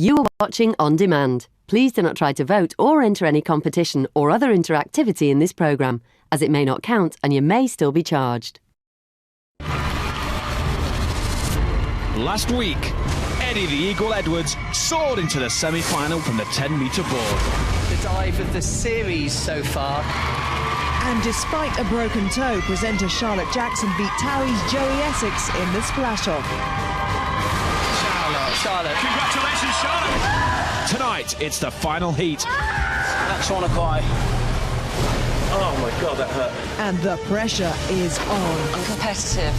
You are watching On Demand. Please do not try to vote or enter any competition or other interactivity in this programme, as it may not count and you may still be charged. Last week, Eddie the Eagle Edwards soared into the semi-final from the 10-metre board. The dive of the series so far. And despite a broken toe, presenter Charlotte Jackson beat Towie's Joey Essex in the splash-off. Charlotte. Congratulations, Charlotte! Tonight, it's the final heat. That's want to cry. Oh my God, that hurt. And the pressure is on. I'm competitive.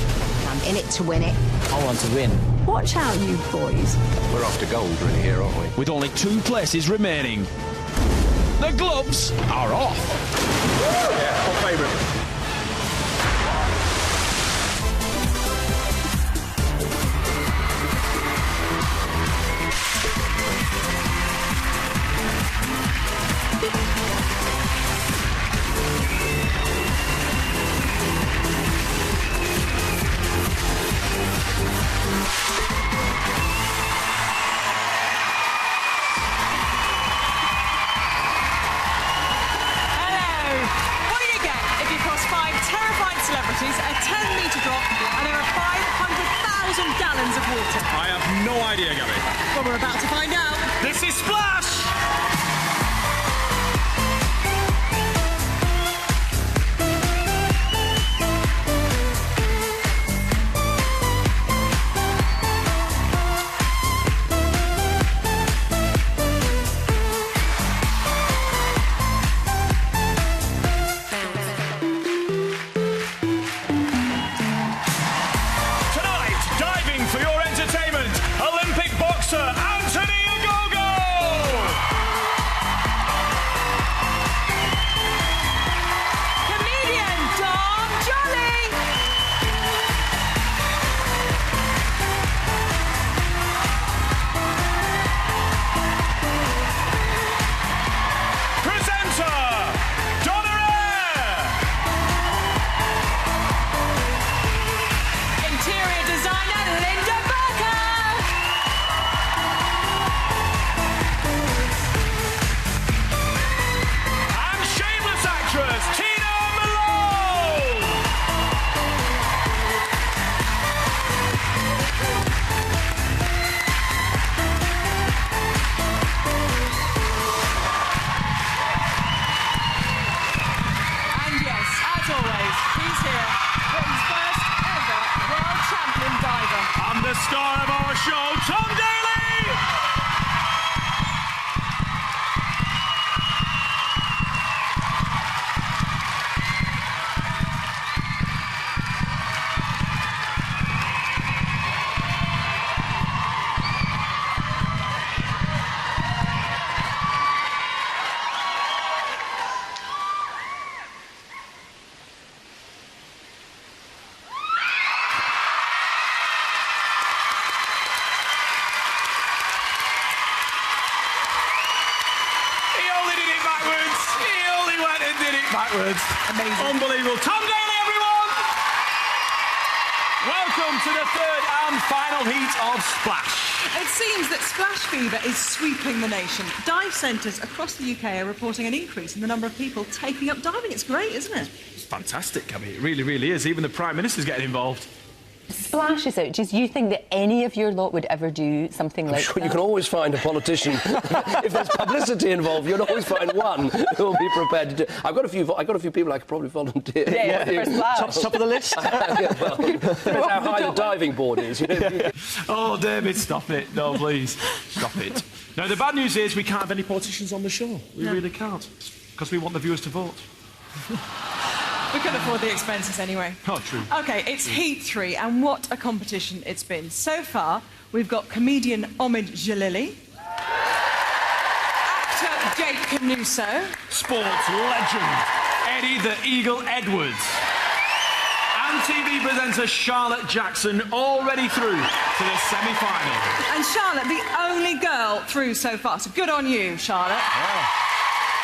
I'm in it to win it. I want to win. Watch out, you boys. We're after gold really here, aren't we? With only 2 places remaining. The gloves are off. Yeah, what favourite? A 10-metre drop, and there are 500,000 gallons of water. I have no idea, Gabby. Well, we're about to find out. This is Splash! For your entertainment, Olympic boxer Anthony Ogogo! Comedian Dom Jolly! Presenter Donna Air! Interior designer Malone! And yes, as always, he's here, Britain's first ever world champion diver. And the star of our show, Tom Daly! Backwards. Amazing. Unbelievable. Tom Daly, everyone! Welcome to the third and final heat of Splash. It seems that splash fever is sweeping the nation. Dive centres across the UK are reporting an increase in the number of people taking up diving. It's great, isn't it? It's fantastic, Gabby. It really, really is. Even the Prime Minister's getting involved. Splash is out. Do you think that any of your lot would ever do something like Sure, that? you can always find a politician. If there's publicity involved, you'll always find one who will be prepared to do. I've got a few people I could probably volunteer. Yeah, for Splash. Top of the list. Yeah, well, depends how high the diving board is. You know? Oh, David, stop it. No, please. Stop it. Now, the bad news is we can't have any politicians on the show. We really can't. Because we want the viewers to vote. We can afford the expenses anyway. Oh, true. OK, it's Heat 3, and what a competition it's been. So far, we've got comedian Omid Jalili, actor Jake Canuso, Sports legend Eddie the Eagle Edwards, and TV presenter Charlotte Jackson already through to the semi-final. and Charlotte, the only girl through so far. So good on you, Charlotte. Yeah.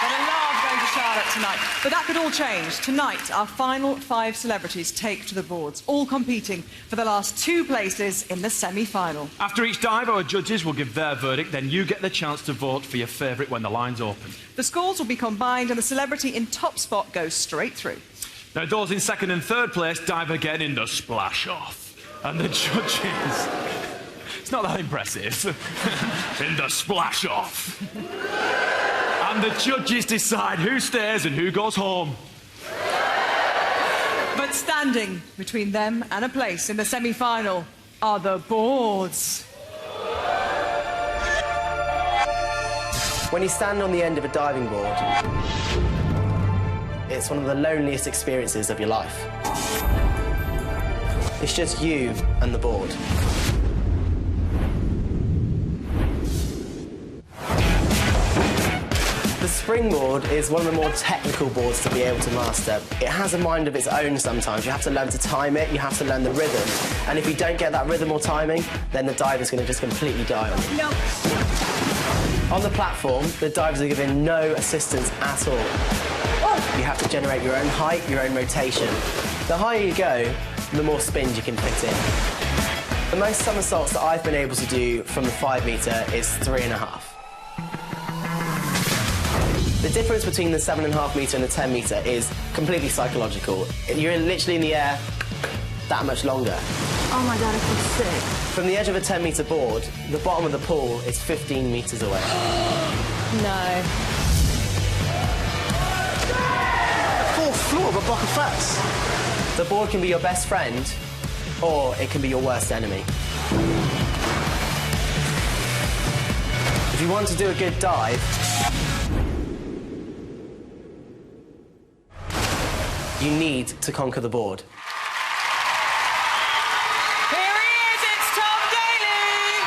But a love goes going to Charlotte tonight. But that could all change. Tonight, our final 5 celebrities take to the boards, all competing for the last 2 places in the semi-final. After each dive, our judges will give their verdict, then you get the chance to vote for your favourite when the lines open. The scores will be combined and the celebrity in top spot goes straight through. Now, those in 2nd and 3rd place dive again in the splash-off. And the judges... It's not that impressive. In the splash-off. And the judges decide who stays and who goes home. But standing between them and a place in the semi-final are the boards. When you stand on the end of a diving board, it's one of the loneliest experiences of your life. It's just you and the board. The springboard is one of the more technical boards to be able to master. It has a mind of its own sometimes. You have to learn to time it, you have to learn the rhythm. And if you don't get that rhythm or timing, then the diver's going to just completely die on you. No. On the platform, the divers are given no assistance at all. You have to generate your own height, your own rotation. The higher you go, the more spins you can fit in. The most somersaults that I've been able to do from the 5 metre is 3.5. The difference between the 7.5 metre and the 10 metre is completely psychological. You're literally in the air that much longer. Oh my God, I feel sick. From the edge of a 10 metre board, the bottom of the pool is 15 metres away. No. 4th floor of a block of flats. The board can be your best friend, or it can be your worst enemy. If you want to do a good dive, you need to conquer the board. Here he is, it's Tom Daly!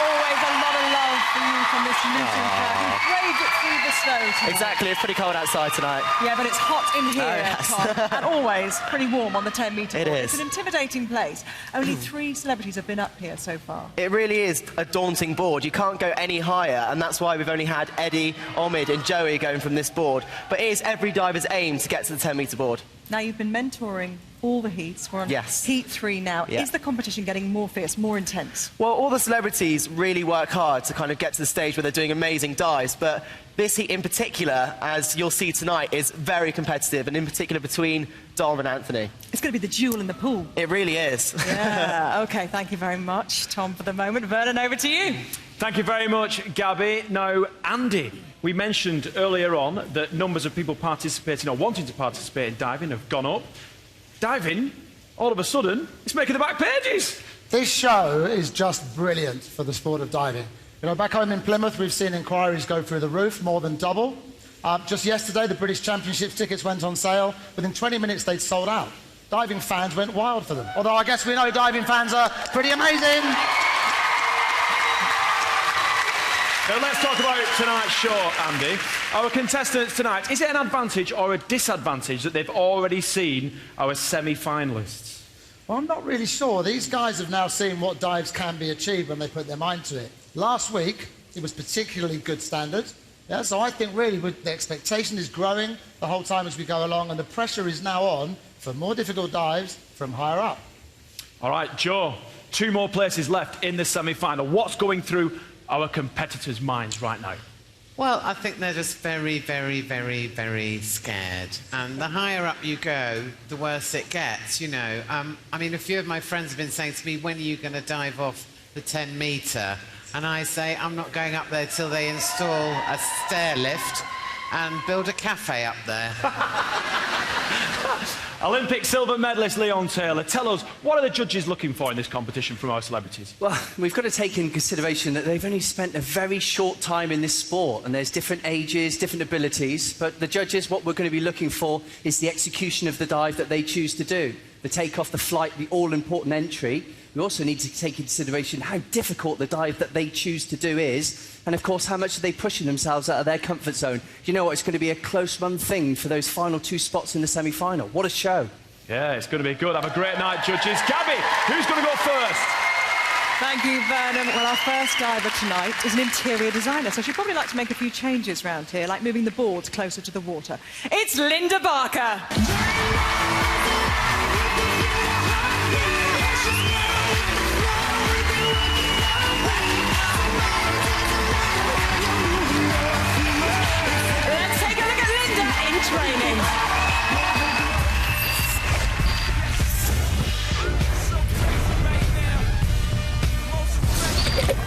Always a lot of love for you from this Luton crowd. You braved it through the snow tonight. Exactly, it's pretty cold outside tonight. Yeah, but it's hot in here, yes. Tom. And always pretty warm on the 10-metre board. It is. It's an intimidating place. Only 3 celebrities have been up here so far. It really is a daunting board. You can't go any higher, and that's why we've only had Eddie, Omid and Joey going from this board. But it is every diver's aim to get to the 10-metre board. Now, you've been mentoring all the heats. We're on Yes. Heat 3 now. Yeah. Is the competition getting more fierce, more intense? Well, all the celebrities really work hard to kind of get to the stage where they're doing amazing dives, but this heat in particular, as you'll see tonight, is very competitive, and in particular between Dom and Anthony. It's going to be the jewel in the pool. It really is. Yeah, OK, thank you very much, Tom, for the moment. Vernon, over to you. Thank you very much, Gabby. Now, Andy, we mentioned earlier on that numbers of people participating or wanting to participate in diving have gone up. Diving, all of a sudden, is making the back pages. This show is just brilliant for the sport of diving. You know, back home in Plymouth, we've seen inquiries go through the roof, more than double. Just yesterday, the British Championships tickets went on sale. Within 20 minutes, they'd sold out. Diving fans went wild for them. Although I guess we know diving fans are pretty amazing. Now, let's talk about tonight's show, Andy. Our contestants tonight, is it an advantage or a disadvantage that they've already seen our semi-finalists? Well, I'm not really sure. These guys have now seen what dives can be achieved when they put their mind to it. Last week, it was particularly good standard. Yeah, so I think really the expectation is growing the whole time as we go along, and the pressure is now on for more difficult dives from higher up. All right, Joe, 2 more places left in the semi-final. What's going through our competitors' minds right now? Well, I think they're just very, very, very, very scared. And the higher up you go, the worse it gets, you know. I mean, a few of my friends have been saying to me, when are you going to dive off the 10 metre? And I say, I'm not going up there till they install a stair lift and build a cafe up there. Olympic silver medalist Leon Taylor, tell us, what are the judges looking for in this competition from our celebrities? Well, we've got to take in consideration that they've only spent a very short time in this sport, and there's different ages, different abilities, but the judges, what we're going to be looking for is the execution of the dive that they choose to do. The take-off, the flight, the all-important entry. We also need to take into consideration how difficult the dive that they choose to do is, and of course, how much are they pushing themselves out of their comfort zone. You know what, it's going to be a close-run thing for those final 2 spots in the semi-final. What a show. Yeah, it's going to be good. Have a great night, judges. Gabby, who's going to go first? Thank you, Vernon. Well, our first diver tonight is an interior designer, so she'd probably like to make a few changes around here, like moving the boards closer to the water. It's Linda Barker. Let's take a look at Linda in training.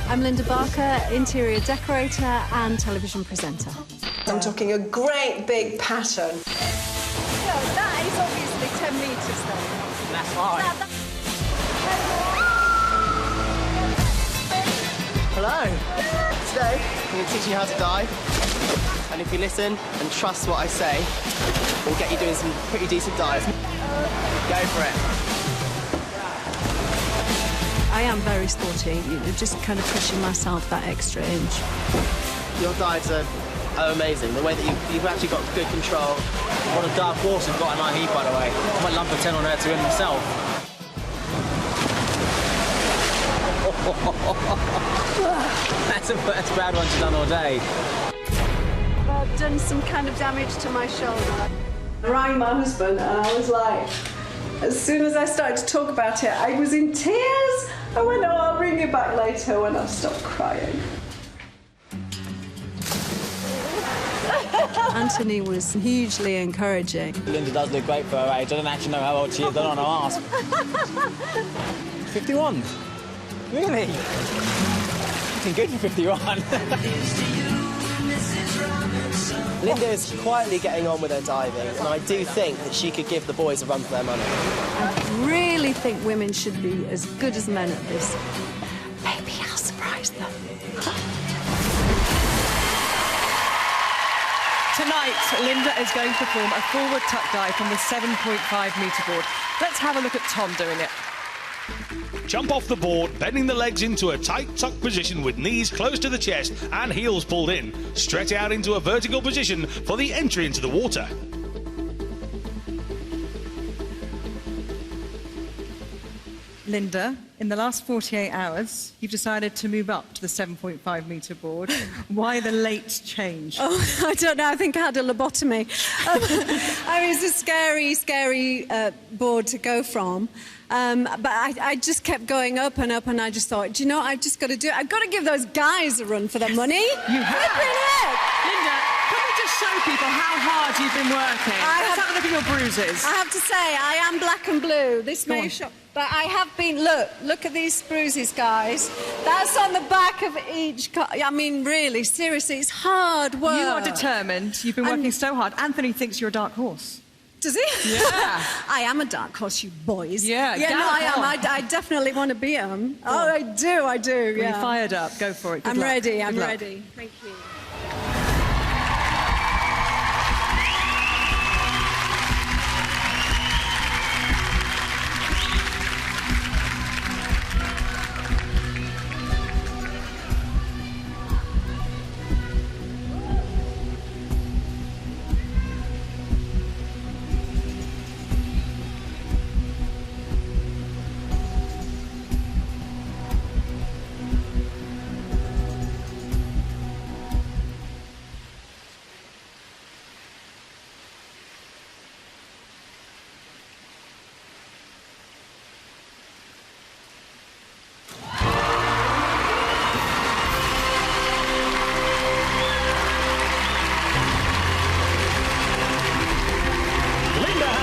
I'm Linda Barker, interior decorator and television presenter. I'm talking a great big pattern. So that is obviously 10 metres though. That's fine. Hello. Today, I'm going to teach you how to dive. And if you listen and trust what I say, we'll get you doing some pretty decent dives. Go for it. I am very sporty, just kind of pushing myself that extra inch. Your dives are amazing. The way that you've actually got good control. What a dark horse we've got in our heat, by the way. I might lump a 10 on her to win myself. That's the first bad one she's done all day. I've done some kind of damage to my shoulder. I rang my husband and I was like, as soon as I started to talk about it, I was in tears. I went, oh, I'll ring you back later when I've stopped crying. Anthony was hugely encouraging. Linda does look great for her age. I don't actually know how old she is. I don't want to ask. 51? Really? Looking good for 51. Linda is quietly getting on with her diving, and I do think that she could give the boys a run for their money. I really think women should be as good as men at this. Maybe I'll surprise them. Tonight, Linda is going to perform a forward tuck dive from the 7.5-metre board. Let's have a look at Tom doing it. Jump off the board, bending the legs into a tight tuck position with knees close to the chest and heels pulled in. Stretch out into a vertical position for the entry into the water. Linda, in the last 48 hours, you've decided to move up to the 7.5-metre board. Why the late change? Oh, I don't know. I think I had a lobotomy. I mean, it's a scary, scary board to go from. But I just kept going up and up, and I just thought, do you know what, I've just got to do it. I've got to give those guys a run for their money. You have. Linda, can we just show people how hard you've been working? Let's have a look at your bruises. I have to say, I am black and blue. This may shock, but I have been, look at these bruises, guys. That's on the back of each car. I mean, really, seriously, it's hard work. You are determined. You've been working so hard. Anthony thinks you're a dark horse. Does he? Yeah. I am a dark horse, you boys. Yeah, no, I am. I definitely want to be him. Oh, I do, yeah. Well, you're fired up. Go for it. Good I'm luck. ready, I'm Good luck. ready. Thank you.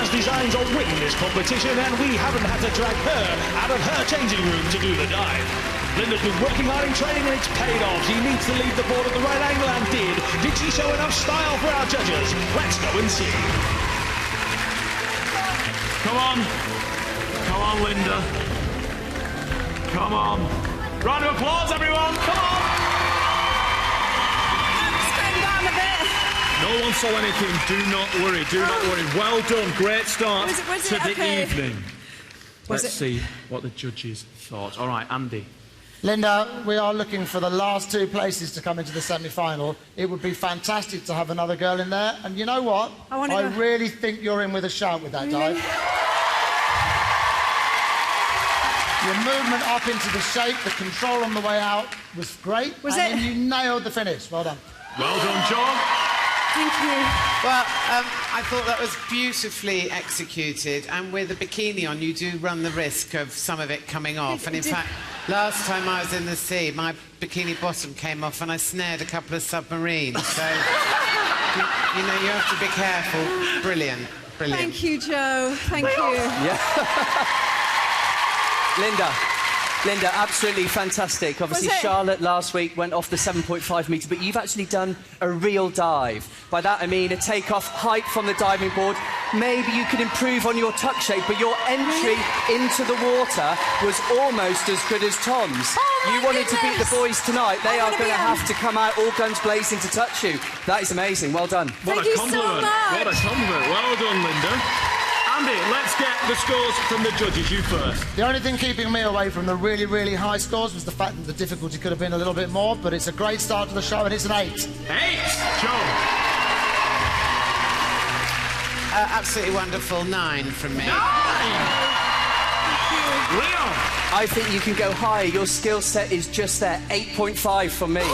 Designs on winning this competition, and we haven't had to drag her out of her changing room to do the dive. Linda's been working hard in training and it's paid off. She needs to leave the board at the right angle and did. Did she show enough style for our judges? Let's go and see. Come on. Come on, Linda. Come on. Round of applause, everyone. Come on. Stand down a bit. No one saw anything. Do not worry. Do not worry. Well done. Great start Was to it the okay? evening. Let's see what the judges thought. All right, Andy. Linda, we are looking for the last two places to come into the semi-final. It would be fantastic to have another girl in there. And you know what? I really think you're in with a shout with that dive. Your movement up into the shape, the control on the way out was great. And you nailed the finish. Well done. Well done, John. Thank you. Well, I thought that was beautifully executed, and with a bikini on, you do run the risk of some of it coming off. And in fact, last time I was in the sea, my bikini bottom came off, and I snared a couple of submarines. So, you know, you have to be careful. Brilliant, brilliant. Thank you, Joe. Thank you. Yeah. Linda, absolutely fantastic. Obviously, Charlotte last week went off the 7.5 metres, but you've actually done a real dive. By that, I mean a takeoff height from the diving board. Maybe you could improve on your tuck shape, but your entry into the water was almost as good as Tom's. You wanted to beat the boys tonight. They are going to have to come out all guns blazing to touch you. That is amazing. Well done. What a compliment. What a compliment. Well done, Linda. Andy, let's get the scores from the judges. You first. The only thing keeping me away from the really, really high scores was the fact that the difficulty could have been a little bit more, but it's a great start to the show, and it's an 8. 8! Joe? Absolutely wonderful. 9 from me. 9! Leon? I think you can go higher. Your skill set is just there. 8.5 from me. 8.5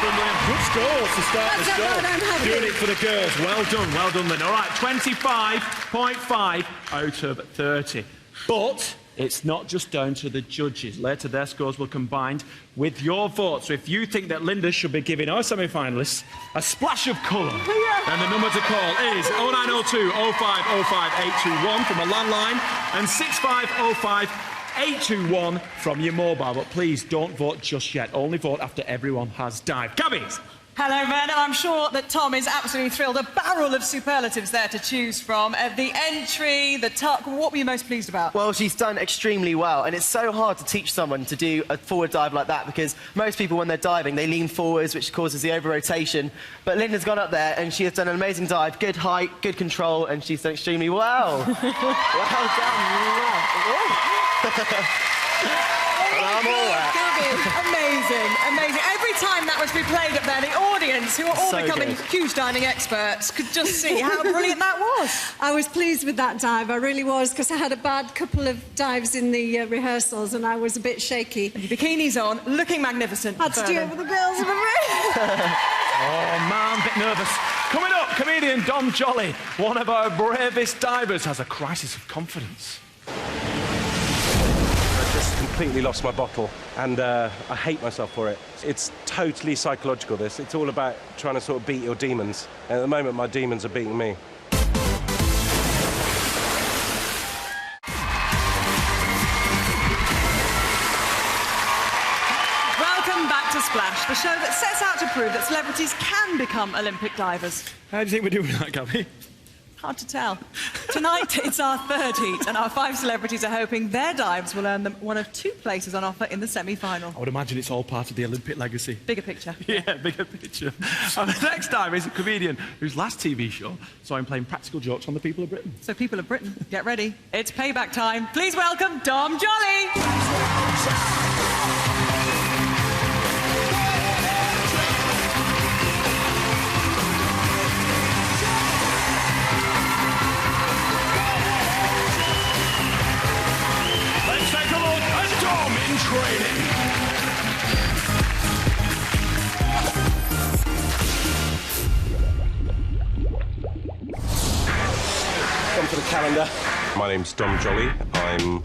from Leon. Good scores to start the show. Doing it for the girls. Well done, Lynn. All right, 25.5 out of 30. But it's not just down to the judges. Later, their scores will combine with your votes. So if you think that Linda should be giving our semi-finalists a splash of colour, then the number to call is 0902 0505 821 from a landline and 6505 821 from your mobile. But please don't vote just yet. Only vote after everyone has dived. Gabbies! Hello, Ben, and I'm sure that Tom is absolutely thrilled. A barrel of superlatives there to choose from. The entry, the tuck, what were you most pleased about? Well, she's done extremely well, and it's so hard to teach someone to do a forward dive like that because most people, when they're diving, they lean forwards, which causes the over-rotation. But Linda's gone up there, and she has done an amazing dive, good height, good control, and she's done extremely well. Well done. Amazing, amazing. Every time that was replayed up there, the audience, who are all becoming huge diving experts, could just see how brilliant that was. I was pleased with that dive, I really was, because I had a bad couple of dives in the rehearsals and I was a bit shaky. And your bikini's on, looking magnificent. Had to do it with the girls in the room. Oh, man, a bit nervous. Coming up, comedian Dom Jolly, one of our bravest divers, has a crisis of confidence. Just completely lost my bottle, and I hate myself for it. It's totally psychological, this. It's all about trying to sort of beat your demons. And at the moment, my demons are beating me. Welcome back to Splash, the show that sets out to prove that celebrities can become Olympic divers. How do you think we're doing that, Gabby? Hard to tell. Tonight, it's our third heat, and our 5 celebrities are hoping their dives will earn them one of 2 places on offer in the semi-final. I would imagine it's all part of the Olympic legacy. Bigger picture. Yeah, bigger picture. And the next time is a comedian whose last TV show saw him playing practical jokes on the people of Britain. So, people of Britain, get ready. It's payback time. Please welcome Dom Jolly! Training. Come to the calendar. My name's Dom Jolly. I'm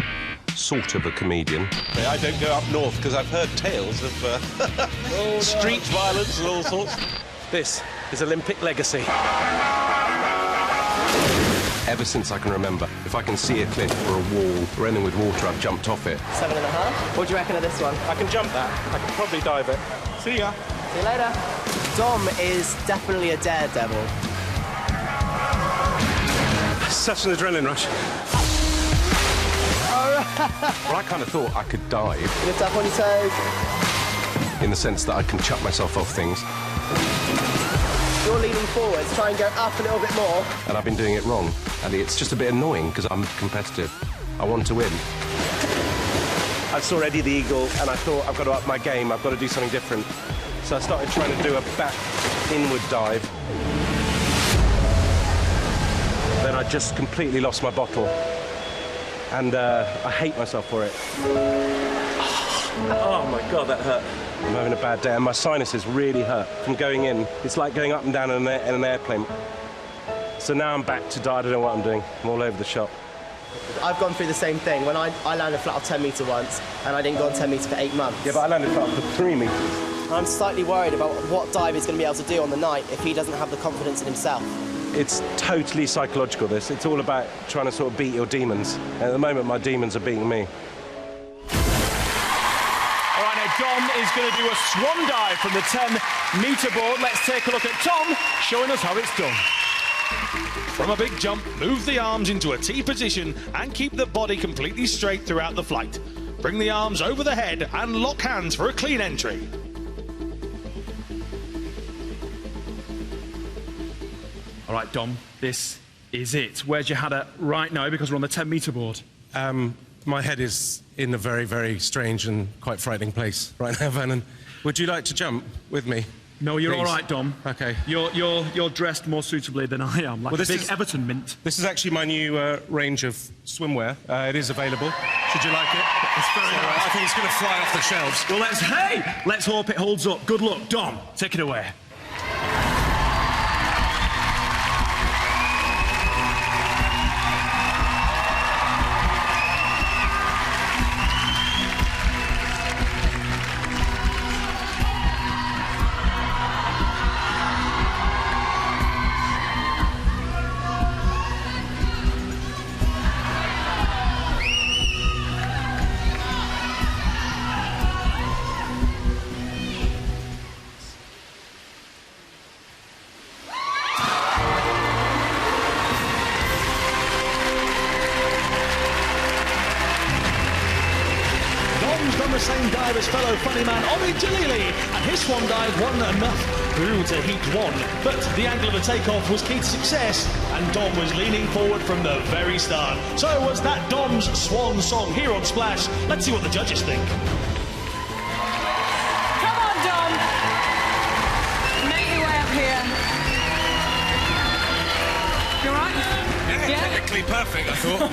sort of a comedian. I don't go up north because I've heard tales of street violence and all sorts. This is Olympic legacy. Ever since I can remember, if I can see a cliff or a wall or anything with water, I've jumped off it. 7.5. What do you reckon of this one? I can jump that. I can probably dive it. See ya. See you later. Dom is definitely a daredevil. Such an adrenaline rush. Well, I kind of thought I could dive. Lift up on your toes. In the sense that I can chuck myself off things. You're leaning forwards, try and go up a little bit more. And I've been doing it wrong. And it's just a bit annoying because I'm competitive. I want to win. I saw Eddie the Eagle and I thought, I've got to up my game, I've got to do something different. So I started trying to do a back inward dive. Then I just completely lost my bottle. And I hate myself for it. Oh my God, that hurt. I'm having a bad day, and my sinuses really hurt from going in. It's like going up and down in an airplane. So now I'm back to die. I don't know what I'm doing. I'm all over the shop. I've gone through the same thing. When I landed flat off 10 metre once, and I didn't go on 10 metre for 8 months. Yeah, but I landed flat off for 3 metres. I'm slightly worried about what dive he's going to be able to do on the night if he doesn't have the confidence in himself. It's totally psychological, this. It's all about trying to sort of beat your demons. And at the moment, my demons are beating me. All right, now Dom is going to do a swan dive from the 10-metre board. Let's take a look at Tom showing us how it's done. From a big jump, move the arms into a T position and keep the body completely straight throughout the flight. Bring the arms over the head and lock hands for a clean entry. All right, Dom, this is it. Where's your head at right now, because we're on the 10-metre board? My head is in a very, very strange and quite frightening place right now, Vernon. Would you like to jump with me? No, you're Please? all right, Dom. OK. You're dressed more suitably than I am, like a big Everton mint. This is actually my new range of swimwear. It is available. Should you like it? It's very nice. I think it's going to fly off the shelves. Well, let's hope it holds up. Good luck. Dom, take it away. Done the same dive as fellow funny man Omid Jalili, and his swan dive wasn't enough through to heat 1. But the angle of the takeoff was key to success, and Dom was leaning forward from the very start. So was that Dom's swan song here on Splash. Let's see what the judges think. Come on, Dom. Make your way up here. You all right? Yeah, technically perfect, I thought.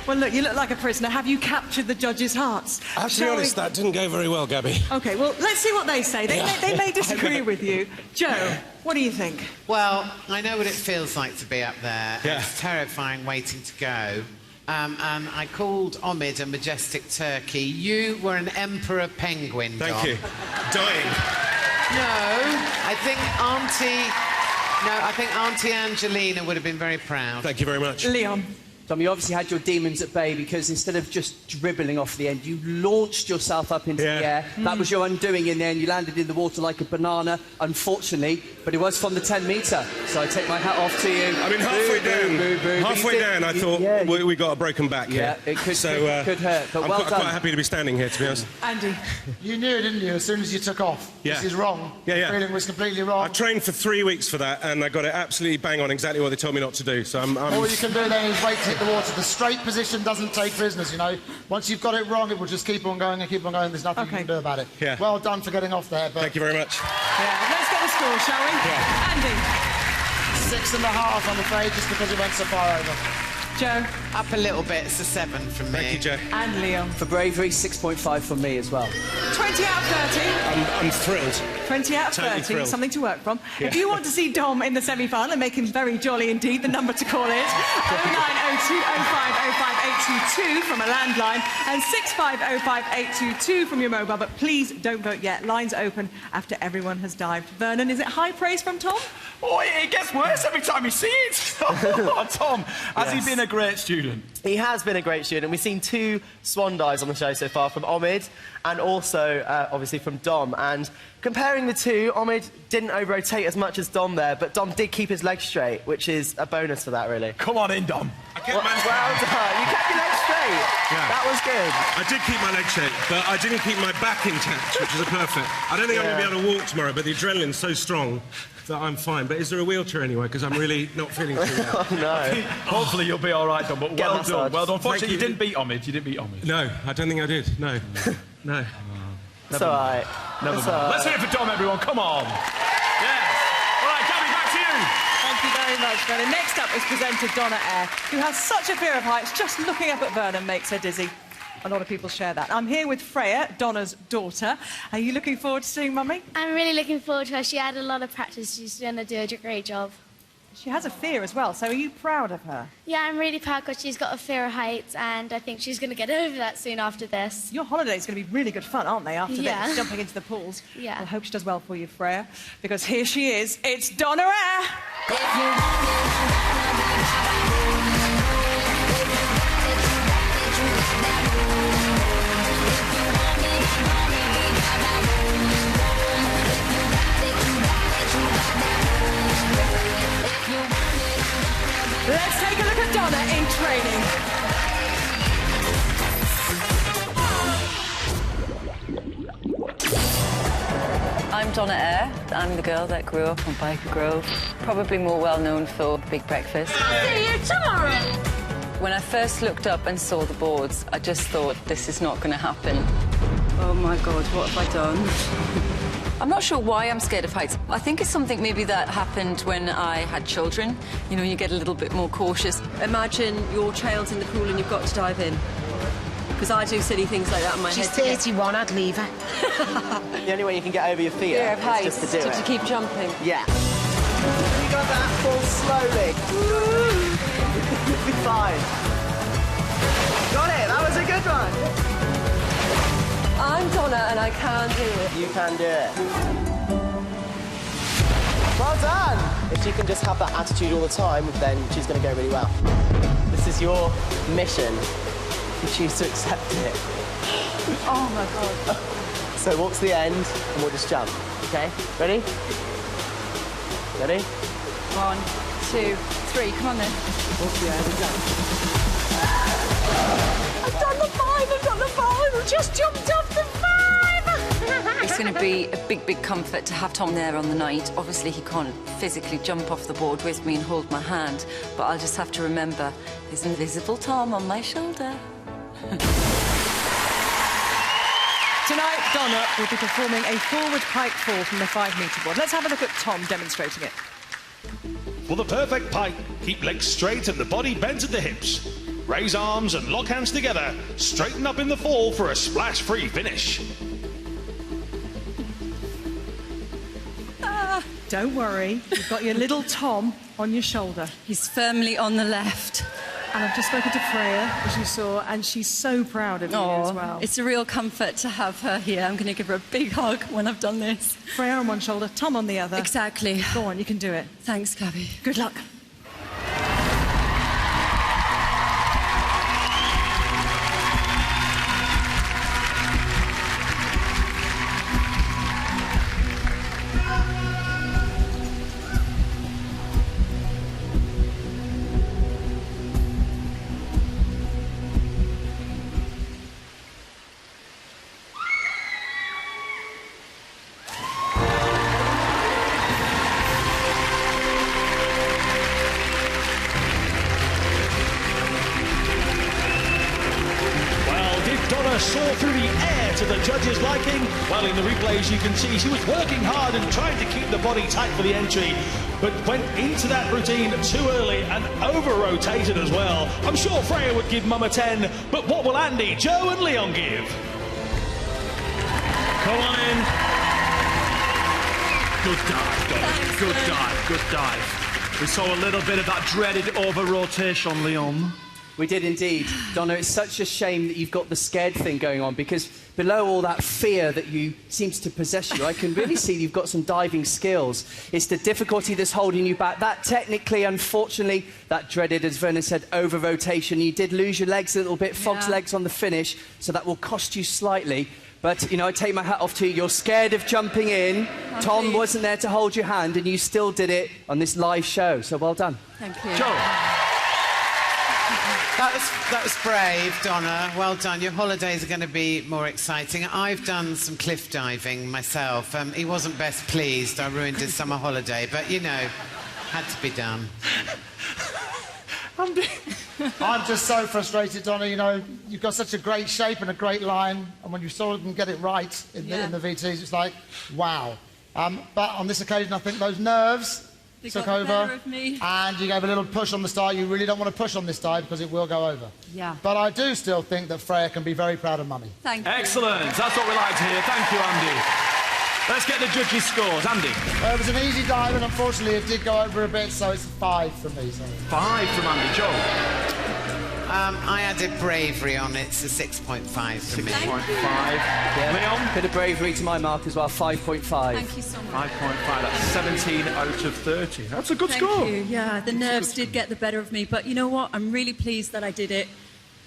Well, look, you look like a prisoner. Have you captured the judges' hearts? I have to be honest, that didn't go very well, Gabby. OK, well, let's see what they say. They may disagree with you. Joe, what do you think? Well, I know what it feels like to be up there. Yeah. It's terrifying waiting to go. And I called Omid a majestic turkey. You were an emperor penguin, Dom. Thank you. Dying. No, I think Auntie Angelina would have been very proud. Thank you very much. Leon. Tom, you obviously had your demons at bay because instead of just dribbling off the end, you launched yourself up into the air. That was your undoing in there, and you landed in the water like a banana, unfortunately. But it was from the 10-metre, so I take my hat off to you. I mean, halfway down, I thought we got a broken back here. Yeah, it could hurt, but I'm well done. quite happy to be standing here, to be honest. Andy. You knew, didn't you, as soon as you took off? Yeah. This is wrong. Yeah. The feeling was completely wrong. I trained for 3 weeks for that, and I got it absolutely bang on exactly what they told me not to do, so I'm... All you can do then is wait to hit the water. The straight position doesn't take prisoners, you know. Once you've got it wrong, it will just keep on going and keep on going. There's nothing you can do about it. Yeah. Well done for getting off there. But Thank you very much. Yeah, let's get the score, shall we? Yeah. Andy. 6.5, I'm afraid, just because it went so far over. Joe. Up a little bit, it's a 7 from me. Thank you, Joe. And Leon. For bravery, 6.5 from me as well. 20 out of 30. I'm thrilled. 20 out of 30, Totally thrilled. something to work from. Yeah. If you want to see Dom in the semi-final and make him very jolly indeed, the number to call is 0902 0505822 from a landline and 6505822 from your mobile. But please don't vote yet. Lines open after everyone has dived. Vernon, is it high praise from Tom? Oh, it gets worse every time you see it. Oh, Tom, has he been a great student? He has been a great student. We've seen 2 swan dives on the show so far, from Omid and also, obviously, from Dom. And comparing the two, Omid didn't over-rotate as much as Dom there, but Dom did keep his legs straight, which is a bonus for that, really. Come on in, Dom. Well done. You kept your legs straight. Yeah. That was good. I did keep my legs straight, but I didn't keep my back intact, which is a perfect. I don't think I'm going to be able to walk tomorrow, but the adrenaline's so strong that I'm fine. But is there a wheelchair anyway? Because I'm really not feeling too well. Oh, no. Hopefully you'll be all right, Dom, but well done. Well done. Unfortunately, you. you didn't beat Omid. You didn't beat Omid. No, I don't think I did. No. No. It's all right. Never mind. Let's hear it for Dom, everyone. Come on. Yes. All right, Gabby, back to you. Thank Thank you very much, Vernon. Next up is presenter Donna Air, who has such a fear of heights, just looking up at Vernon makes her dizzy. A lot of people share that. I'm here with Freya, Donna's daughter. Are you looking forward to seeing Mummy? I'm really looking forward to her. She had a lot of practice. She's going to do a great job. She has a fear as well, so are you proud of her? Yeah, I'm really proud because she's got a fear of heights, and I think she's going to get over that soon after this. Your holidays are going to be really good fun, aren't they, after Yeah. this, jumping into the pools? Yeah. I hope she does well for you, Freya, because here she is. It's Donna Air! Let's take a look at Donna in training. I'm Donna Air. I'm the girl that grew up on Biker Grove, probably more well known for Big Breakfast. I'll see you tomorrow. When I first looked up and saw the boards, I just thought, this is not going to happen. Oh my God, what have I done? I'm not sure why I'm scared of heights. I think it's something maybe that happened when I had children. You know, you get a little bit more cautious. Imagine your child's in the pool and you've got to dive in. Because I do silly things like that in my head. She's 31, I'd leave her. The only way you can get over your fear of heights, is just to do it. to keep jumping. Yeah. You got that, fall slowly. You'll be fine. Got it, that was a good one. I'm Donna and I can do it. You can do it. Well done! If she can just have that attitude all the time, then she's going to go really well. This is your mission. You choose to accept it. Oh, my God. So walk to the end, and we'll just jump. OK? Ready? Ready? 1, 2, 3. Come on then. Walk to the end and jump. I've done the 5, I've done the 5. I just jumped off the 5. It's going to be a big, big comfort to have Tom there on the night. Obviously, he can't physically jump off the board with me and hold my hand, but I'll just have to remember there's invisible Tom on my shoulder. Tonight, Donna will be performing a forward pike fall from the 5-metre board. Let's have a look at Tom demonstrating it. For the perfect pike, keep legs straight and the body bent at the hips. Raise arms and lock hands together. Straighten up in the fall for a splash-free finish. Don't worry, you've got your little Tom on your shoulder. He's firmly on the left. And I've just spoken to Freya, as you saw, and she's so proud of you as well. It's a real comfort to have her here. I'm going to give her a big hug when I've done this. Freya on one shoulder, Tom on the other. Exactly. Go on, you can do it. Thanks, Gabby. Good luck. Soar through the air to the judges' liking. Well, in the replays you can see she was working hard and trying to keep the body tight for the entry, but went into that routine too early and over-rotated as well. I'm sure Freya would give Mum a 10, but what will Andy, Joe and Leon give? Come on in. Good dive, Donna. Good dive, good dive. We saw a little bit of that dreaded over-rotation, Leon. We did indeed. Donna, it's such a shame that you've got the scared thing going on, because below all that fear that seems to possess you, I can really see you've got some diving skills. It's the difficulty that's holding you back. That technically, unfortunately, that dreaded, as Vernon said, over-rotation. You did lose your legs a little bit, Fog's legs on the finish, so that will cost you slightly. But, you know, I take my hat off to you. You're scared of jumping in. Tom wasn't there to hold your hand, and you still did it on this live show. So well done. Thank you. Joe. That was brave, Donna. Well done. Your holidays are going to be more exciting. I've done some cliff diving myself. He wasn't best pleased. I ruined his summer holiday, but, you know, had to be done. I'm just so frustrated, Donna. You know, you've got such a great shape and a great line, and when you saw them get it right in the VTs, it's like, wow. But on this occasion, I think those nerves took got the better over, of me. and you gave a little push on the start. You really don't want to push on this dive because it will go over. Yeah. But I do still think that Freya can be very proud of Mummy. Thank you. Excellent. That's what we like to hear. Thank you, Andy. Let's get the judges' scores. Andy? It was an easy dive, and unfortunately it did go over a bit, so it's 5 from me. Sorry. 5 from Andy. Joe? I added bravery on it, so 6.5 for me. 6.5. Yeah. Leon? Bit of bravery to my mark as well, 5.5. Thank you so much. 5.5. That's 17 out of 30. That's a good score. Thank you. Yeah, the nerves did get the better of me, but you know what? I'm really pleased that I did it.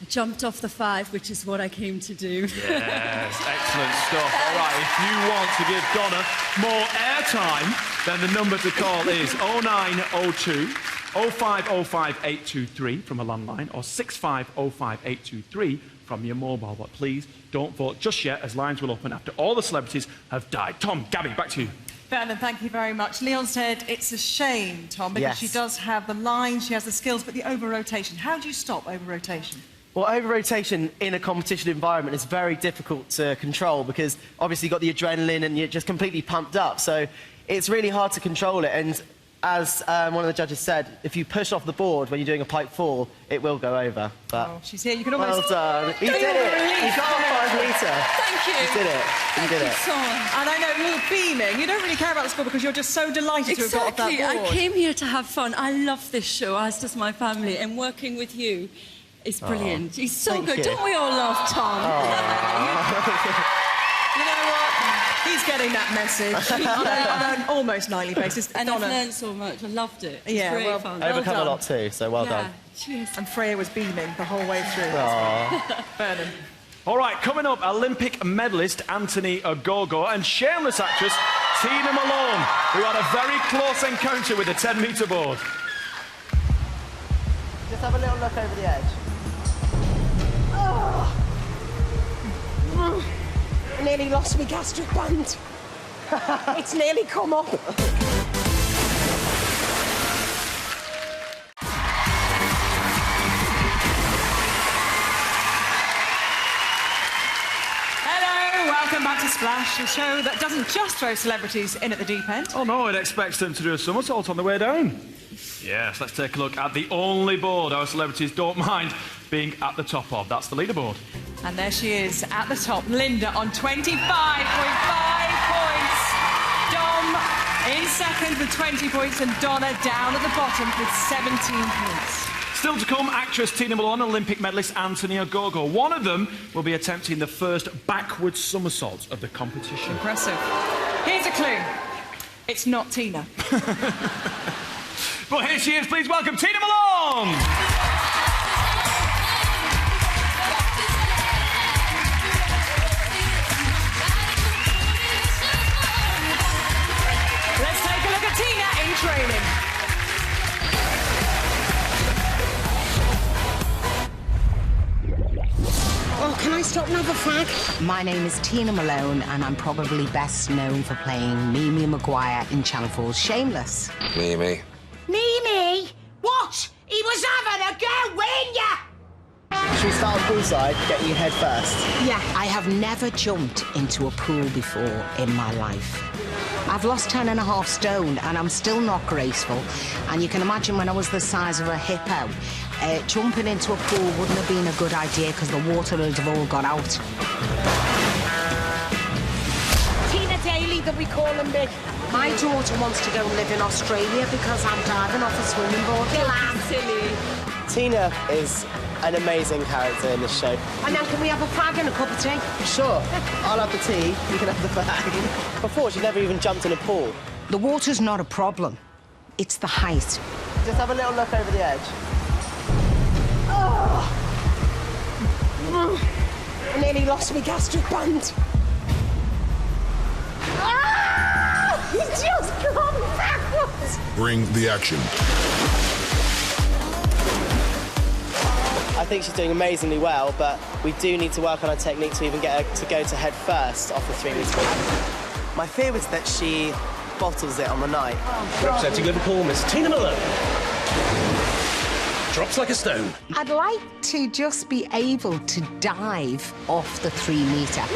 I jumped off the 5, which is what I came to do. Yes, excellent stuff. All right, if you want to give Donna more airtime, then the number to call is 0902 0505 823 from a landline or 6505 823 from your mobile. But please don't vote just yet, as lines will open after all the celebrities have died. Tom, Gabby, back to you. Vernon, thank you very much. Leon said it's a shame, Tom, because she does have the lines, she has the skills, but the over-rotation. How do you stop over-rotation? Well, over-rotation in a competition environment is very difficult to control because obviously you've got the adrenaline and you're just completely pumped up. So it's really hard to control it. And as one of the judges said, if you push off the board when you're doing a pipe fall, it will go over. But she's here. You can almost... Well done. He did it. He got a 5 metre. Thank you. He did it. He did it. So much. And I know you're beaming. You don't really care about the score because you're just so delighted to have got off that board. I came here to have fun. I love this show, as does my family, and working with you is brilliant. He's so good. Don't we all love Tom? You know what? He's getting that message on an almost nightly basis. And I've learned so much. I loved it. It was Yeah, great well, fun. Overcome a lot too, so well done. Cheers. And Freya was beaming the whole way through. Vernon. All right, coming up, Olympic medalist Anthony Ogogo and shameless actress Tina Malone, who had a very close encounter with the 10-metre board. Just have a little look over the edge. I nearly lost my gastric band. It's nearly come up. Hello, welcome back to Splash, a show that doesn't just throw celebrities in at the deep end. Oh no, it expects them to do a somersault on the way down. Yes, let's take a look at the only board our celebrities don't mind being at the top of. That's the leaderboard. And there she is at the top, Linda on 25.5 points. Dom in second with 20 points and Donna down at the bottom with 17 points. Still to come, actress Tina Malone and Olympic medalist Anthony Ogogo. One of them will be attempting the first backwards somersault of the competition. Impressive. Here's a clue. It's not Tina. But here she is. Please welcome Tina Malone. Let's take a look at Tina in training. Oh, can I stop and have a fag? My name is Tina Malone, and I'm probably best known for playing Mimi Maguire in Channel 4's Shameless. Mimi. Mimi? What? He was having a go, weren't ya? Should we start on poolside, getting you head first? Yeah. I have never jumped into a pool before in my life. I've lost 10.5 stone and I'm still not graceful. And you can imagine when I was the size of a hippo, jumping into a pool wouldn't have been a good idea because the water would have all got out. Tina Daly, that we call him big. My daughter wants to go and live in Australia because I'm diving off a swimming board. Silly. Tina is an amazing character in this show. And then can we have a fag and a cup of tea? Sure. I'll have the tea, you can have the bag. Before, she'd never even jumped in a pool. The water's not a problem. It's the height. Just have a little look over the edge. I nearly lost my gastric band. He's just gone backwards. Bring the action. I think she's doing amazingly well, but we do need to work on her technique to even get her to go to head first off the 3-metre pool. My fear was that she bottles it on the night. Representing Liverpool, Miss Tina Malone. Drops like a stone. I'd like to just be able to dive off the 3-metre.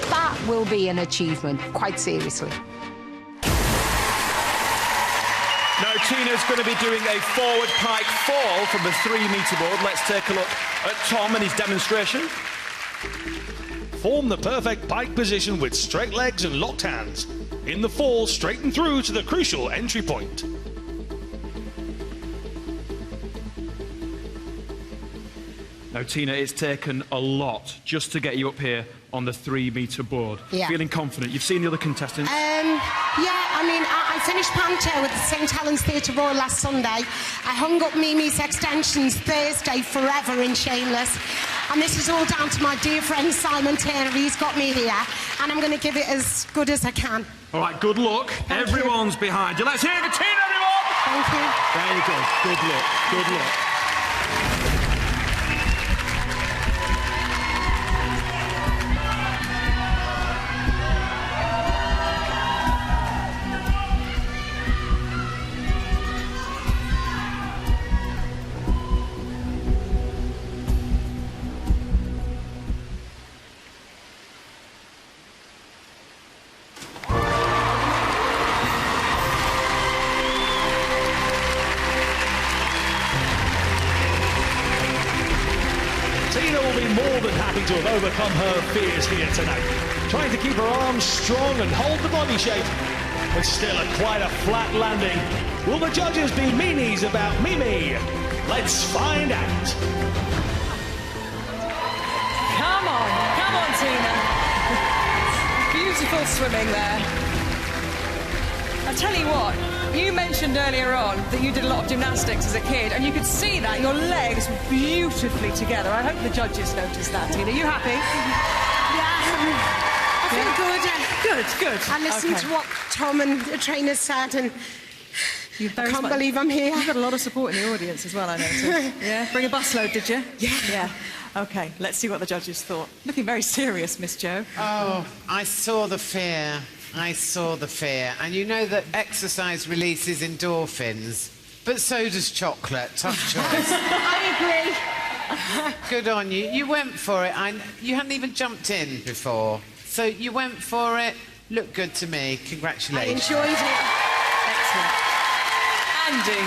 That will be an achievement, quite seriously. Now, Tina's going to be doing a forward pike fall from the 3-metre board. Let's take a look at Tom and his demonstration. Form the perfect pike position with straight legs and locked hands. In the fall, straighten through to the crucial entry point. Now, Tina, it's taken a lot just to get you up here on the 3-metre board. Yeah. Feeling confident? You've seen the other contestants? Yeah, I mean, I finished panto at the St Helens Theatre Royal last Sunday. I hung up Mimi's extensions Thursday forever in Shameless. And this is all down to my dear friend Simon Turner. He's got me here, and I'm going to give it as good as I can. All right, good luck. Everyone's behind you. Let's hear it for Tina, everyone! Thank you. There you go. Good luck. Good luck. Tina will be more than happy to have overcome her fears here tonight, trying to keep her arms strong and hold the body shape, but still at quite a flat landing. Will the judges be meanies about Mimi? Let's find out. Come on, Tina. Beautiful swimming there. I tell you what, you mentioned earlier on that you did a lot of gymnastics as a kid, and you could see that your legs were beautifully together. I hope the judges noticed that, Tina. Are you happy? Yeah, I feel good. Good. I listened to what Tom and the trainer said, and I can't believe I'm here. You've got a lot of support in the audience as well, I noticed. Yeah? Bring a busload, did you? Yeah. OK, let's see what the judges thought. Looking very serious, Miss Jo. Oh, I saw the fear. I saw the fear. And you know that exercise releases endorphins, but so does chocolate. Tough choice. I agree. Good on you. You went for it. You hadn't even jumped in before. So you went for it. Looked good to me. Congratulations. I enjoyed it. Excellent. Andy.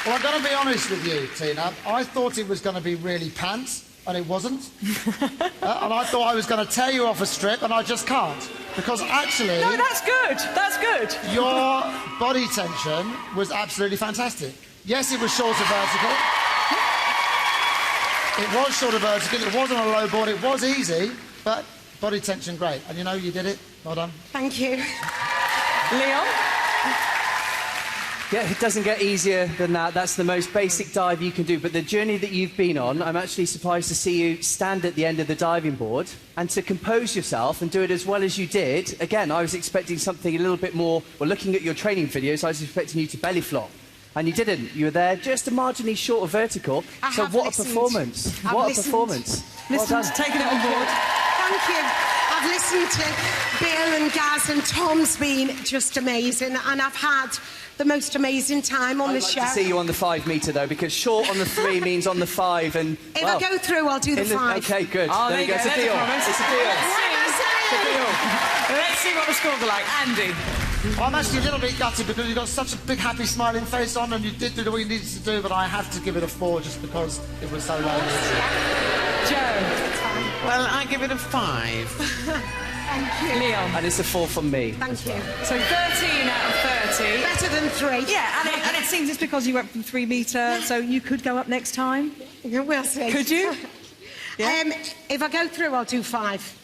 Well, I've got to be honest with you, Tina. I thought it was going to be really pants, and it wasn't. And I thought I was going to tear you off a strip, and I just can't. Because actually... No, that's good. That's good. Your body tension was absolutely fantastic. Yes, it was short of vertical. It was short of vertical. It wasn't a low board. It was easy, but body tension, great. And you know, you did it. Well done. Thank you. Leon? Yeah, it doesn't get easier than that. That's the most basic dive you can do. But the journey that you've been on, I'm actually surprised to see you stand at the end of the diving board and to compose yourself and do it as well as you did. Again, I was expecting something a little bit more... Well, looking at your training videos, I was expecting you to belly flop. And you didn't. You were there just a marginally short of vertical. So what a performance. What a performance. Listened, taking it on board. Thank you. I've listened to Bill and Gaz, and Tom's been just amazing, and I've had the most amazing time on the show. I'd like to see you on the 5-metre, though, because short on the 3 means on the 5, and... If I go through, I'll do the 5. OK, good. Oh, there you go. It's a deal. It's a deal. Let's see what the scores are like. Andy. Well, I'm actually a little bit gutted because you've got such a big, happy, smiling face on, and you did do what you needed to do, but I have to give it a 4 just because it was so low. Jo. Well, I give it a 5. Thank you. Leon. And it's a 4 from me. Thank you. So 13 out of 30. Better than 3. Yeah, and it seems it's because you went from 3-metre, so you could go up next time. We'll see. Could you? Yeah. If I go through, I'll do 5.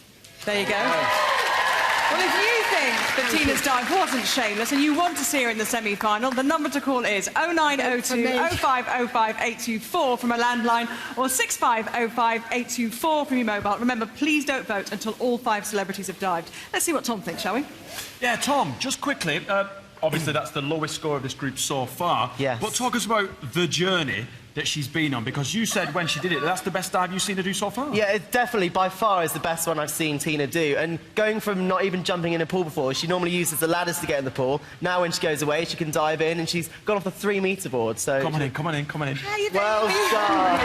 There you go. Well, if you think that Tina's dive wasn't shameless and you want to see her in the semi-final, the number to call is 0902 0505 824 from a landline or 6505 824 from your mobile. Remember, please don't vote until all 5 celebrities have dived. Let's see what Tom thinks, shall we? Yeah, Tom, just quickly, obviously that's the lowest score of this group so far. Yes. But talk us about the journey that she's been on? Because you said when she did it, that's the best dive you've seen her do so far. Yeah, it definitely, by far, is the best one I've seen Tina do. And going from not even jumping in a pool before, she normally uses the ladders to get in the pool. Now when she goes away, she can dive in, and she's gone off the 3-metre board, so... Come on in. Well done.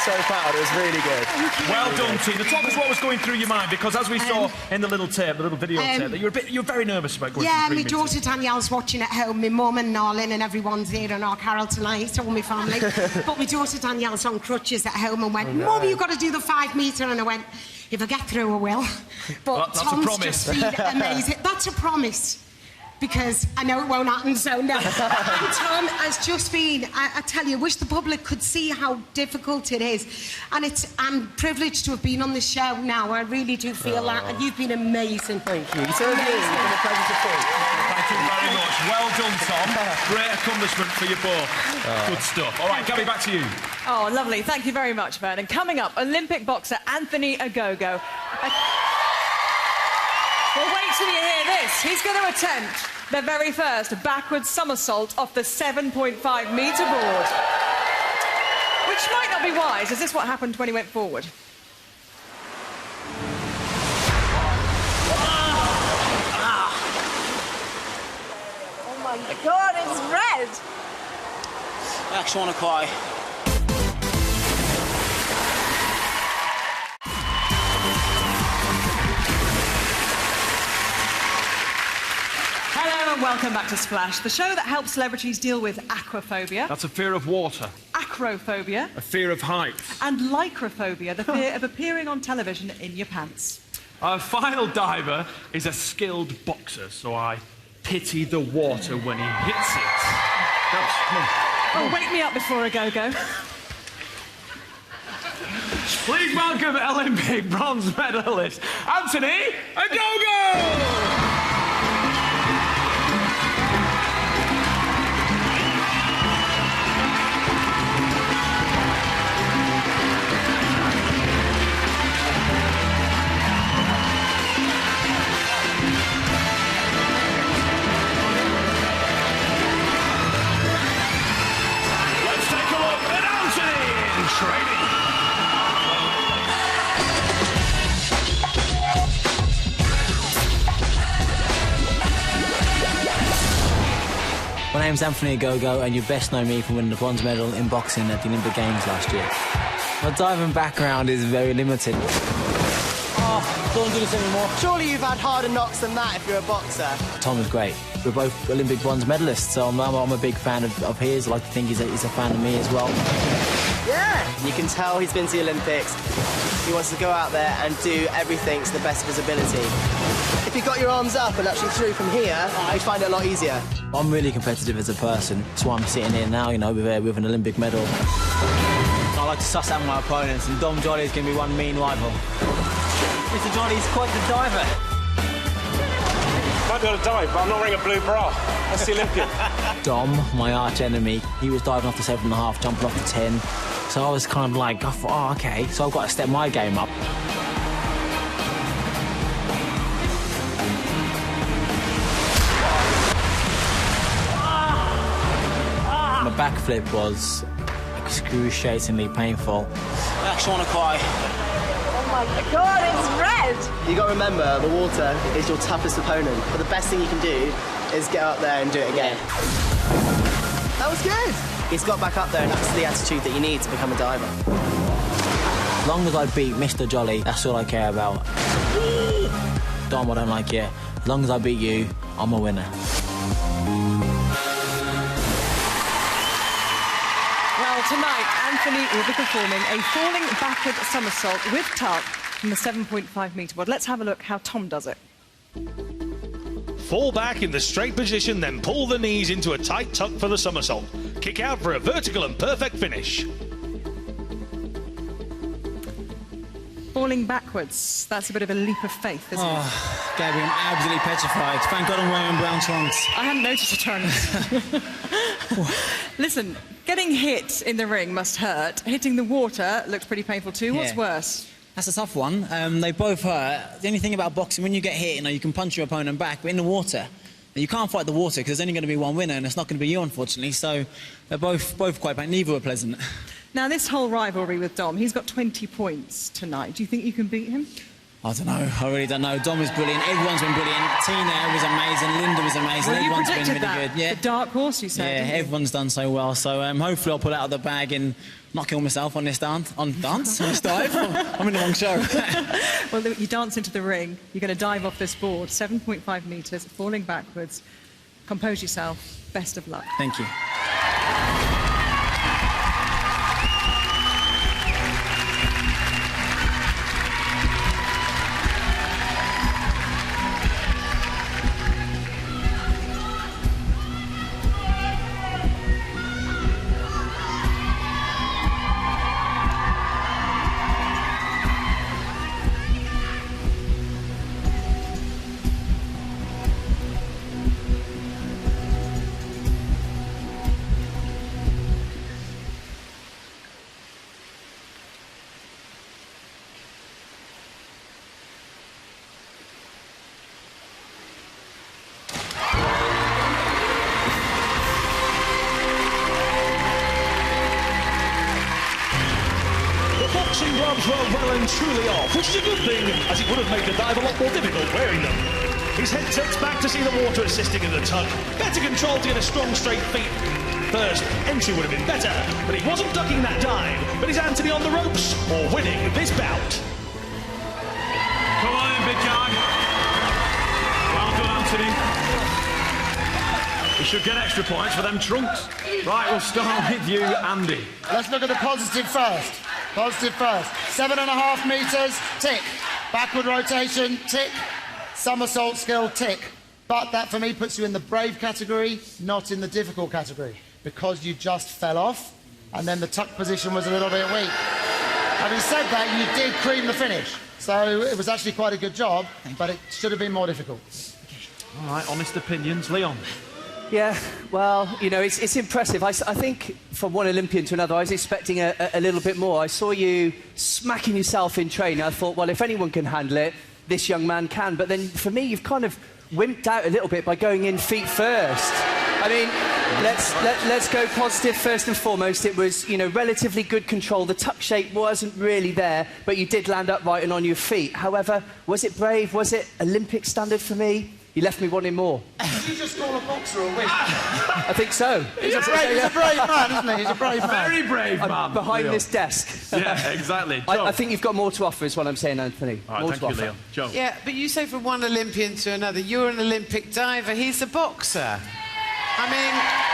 So proud. It was really good. Well done, Tina. Talk us what was going through your mind, because as we saw in the little tape, the little video tape, that you're very nervous about going Yeah, through my 3 daughter Danielle's watching at home. My mum and Narlin and everyone's here, and our Carol tonight, all my family. But my daughter Danielle's on crutches at home and went, Mum, you've got to do the 5-metre. And I went, if I get through, I will. But that's Tom's a promise. just been amazing. That's a promise. Because I know it won't happen, so no. And Tom has just been, I tell you, I wish the public could see how difficult it is. And I'm privileged to have been on the show now. I really do feel that. And you've been amazing. Thank you. So have you. It's been a pleasure to see. Thank you very much. Well done, Tom. Great accomplishment for you both. Good stuff. All right, Gabby, back to you. Oh, lovely. Thank you very much, Vern. And coming up, Olympic boxer Anthony Ogogo. Well, wait till you hear this. He's going to attempt the very first backward somersault off the 7.5-metre board. Which might not be wise. Is this what happened when he went forward? Oh my God, it's red. I actually want to cry. Hello and welcome back to Splash, the show that helps celebrities deal with aquaphobia. That's a fear of water. Acrophobia. A fear of heights. And lycrophobia, the fear of appearing on television in your pants. Our final diver is a skilled boxer, so I pity the water when he hits it. Come on. Oh, wake me up before I go. Please welcome Olympic bronze medalist, Anthony Ogogo! Let's take a look at Anthony in training. My name's Anthony Ogogo, and you best know me from winning the bronze medal in boxing at the Olympic Games last year. My diving background is very limited. Oh, don't do this anymore. Surely you've had harder knocks than that if you're a boxer. Tom is great. We're both Olympic bronze medalists, so I'm a big fan of his. I like to think he's a fan of me as well. Yeah! You can tell he's been to the Olympics. He wants to go out there and do everything to the best of his ability. If you got your arms up and actually threw from here, you'd find it a lot easier. I'm really competitive as a person. That's why I'm sitting here now, you know, with an Olympic medal. I like to suss out my opponents, and Dom Jolly is going to be one mean rival. Mr. Jolly's quite the diver. Might be able to dive, but I'm not wearing a blue bra. That's the Olympian. Dom, my arch enemy, he was diving off the 7.5, jumping off the 10. So I was kind of like, I thought, oh, OK, so I've got to step my game up. My backflip was excruciatingly painful. I actually want to cry. Oh my God, it's red. You got to remember, the water is your toughest opponent, but the best thing you can do is get up there and do it again. That was good. He's got back up there, and that's the attitude that you need to become a diver. As long as I beat Mr. Jolly, that's all I care about. Dom, I don't like you. As long as I beat you, I'm a winner. Well, tonight, Anthony will be performing a falling backward somersault with tuck from the 7.5-metre board. Let's have a look how Tom does it. Fall back in the straight position, then pull the knees into a tight tuck for the somersault. Kick out for a vertical and perfect finish. Falling backwards, that's a bit of a leap of faith, isn't it? Gabby, I'm absolutely petrified. Thank God I'm wearing brown trunks. I hadn't noticed a turn. Listen, getting hit in the ring must hurt. Hitting the water looks pretty painful too. What's Yeah. worse? That's a tough one. They both hurt. The only thing about boxing, when you get hit, you know, you can punch your opponent back, but in the water, You can't fight the water because there's only going to be one winner, and it's not going to be you, unfortunately. So they're both quite bad. Neither were pleasant. Now, this whole rivalry with Dom, he's got 20 points tonight. Do you think you can beat him? I don't know. I really don't know. Dom was brilliant. Everyone's been brilliant. Tina was amazing. Linda was amazing. Well, Everyone's you been predicted really that. good. Yeah. The dark horse, you said. Yeah, everyone's done so well. So hopefully I'll pull out of the bag and not kill myself on this dance. On this dive. I'm in the wrong show. Well, you dance into the ring. You're going to dive off this board, 7.5 metres, falling backwards. Compose yourself. Best of luck. Thank you. Boxing gloves were well and truly off, which is a good thing, as it would have made the dive a lot more difficult wearing them. His head sets back to see the water assisting in the tug. Better control to get a strong, straight feet. First, entry would have been better, but he wasn't ducking that dive. But is Anthony on the ropes or winning this bout? Come on in, big guy. Well done, Anthony. You should get extra points for them trunks. Right, we'll start with you, Andy. Let's look at the positive first. Positive first. 7.5 metres, tick. Backward rotation, tick. Somersault skill, tick. But that, for me, puts you in the brave category, not in the difficult category, because you just fell off, and then the tuck position was a little bit weak. Having said that, you did cream the finish. So it was actually quite a good job, but it should have been more difficult. All right, honest opinions. Leon. Yeah, well, you know, it's impressive. I think from one Olympian to another, I was expecting a little bit more. I saw you smacking yourself in training. I thought, well, if anyone can handle it, this young man can. But then, for me, you've kind of wimped out a little bit by going in feet first. I mean, let's go positive first and foremost. It was, you know, relatively good control. The tuck shape wasn't really there, but you did land upright and on your feet. However, was it brave? Was it Olympic standard for me? You left me wanting more. Did you just call a boxer a wimp? I think so. He's a brave man, isn't he? He's a brave man. Very brave man. I'm behind Leon. this desk. Yeah, exactly. I think you've got more to offer, is what I'm saying, Anthony. All right, more thank to you, offer. Leon. Joe. Yeah, but you say from one Olympian to another, you're an Olympic diver, he's a boxer. I mean...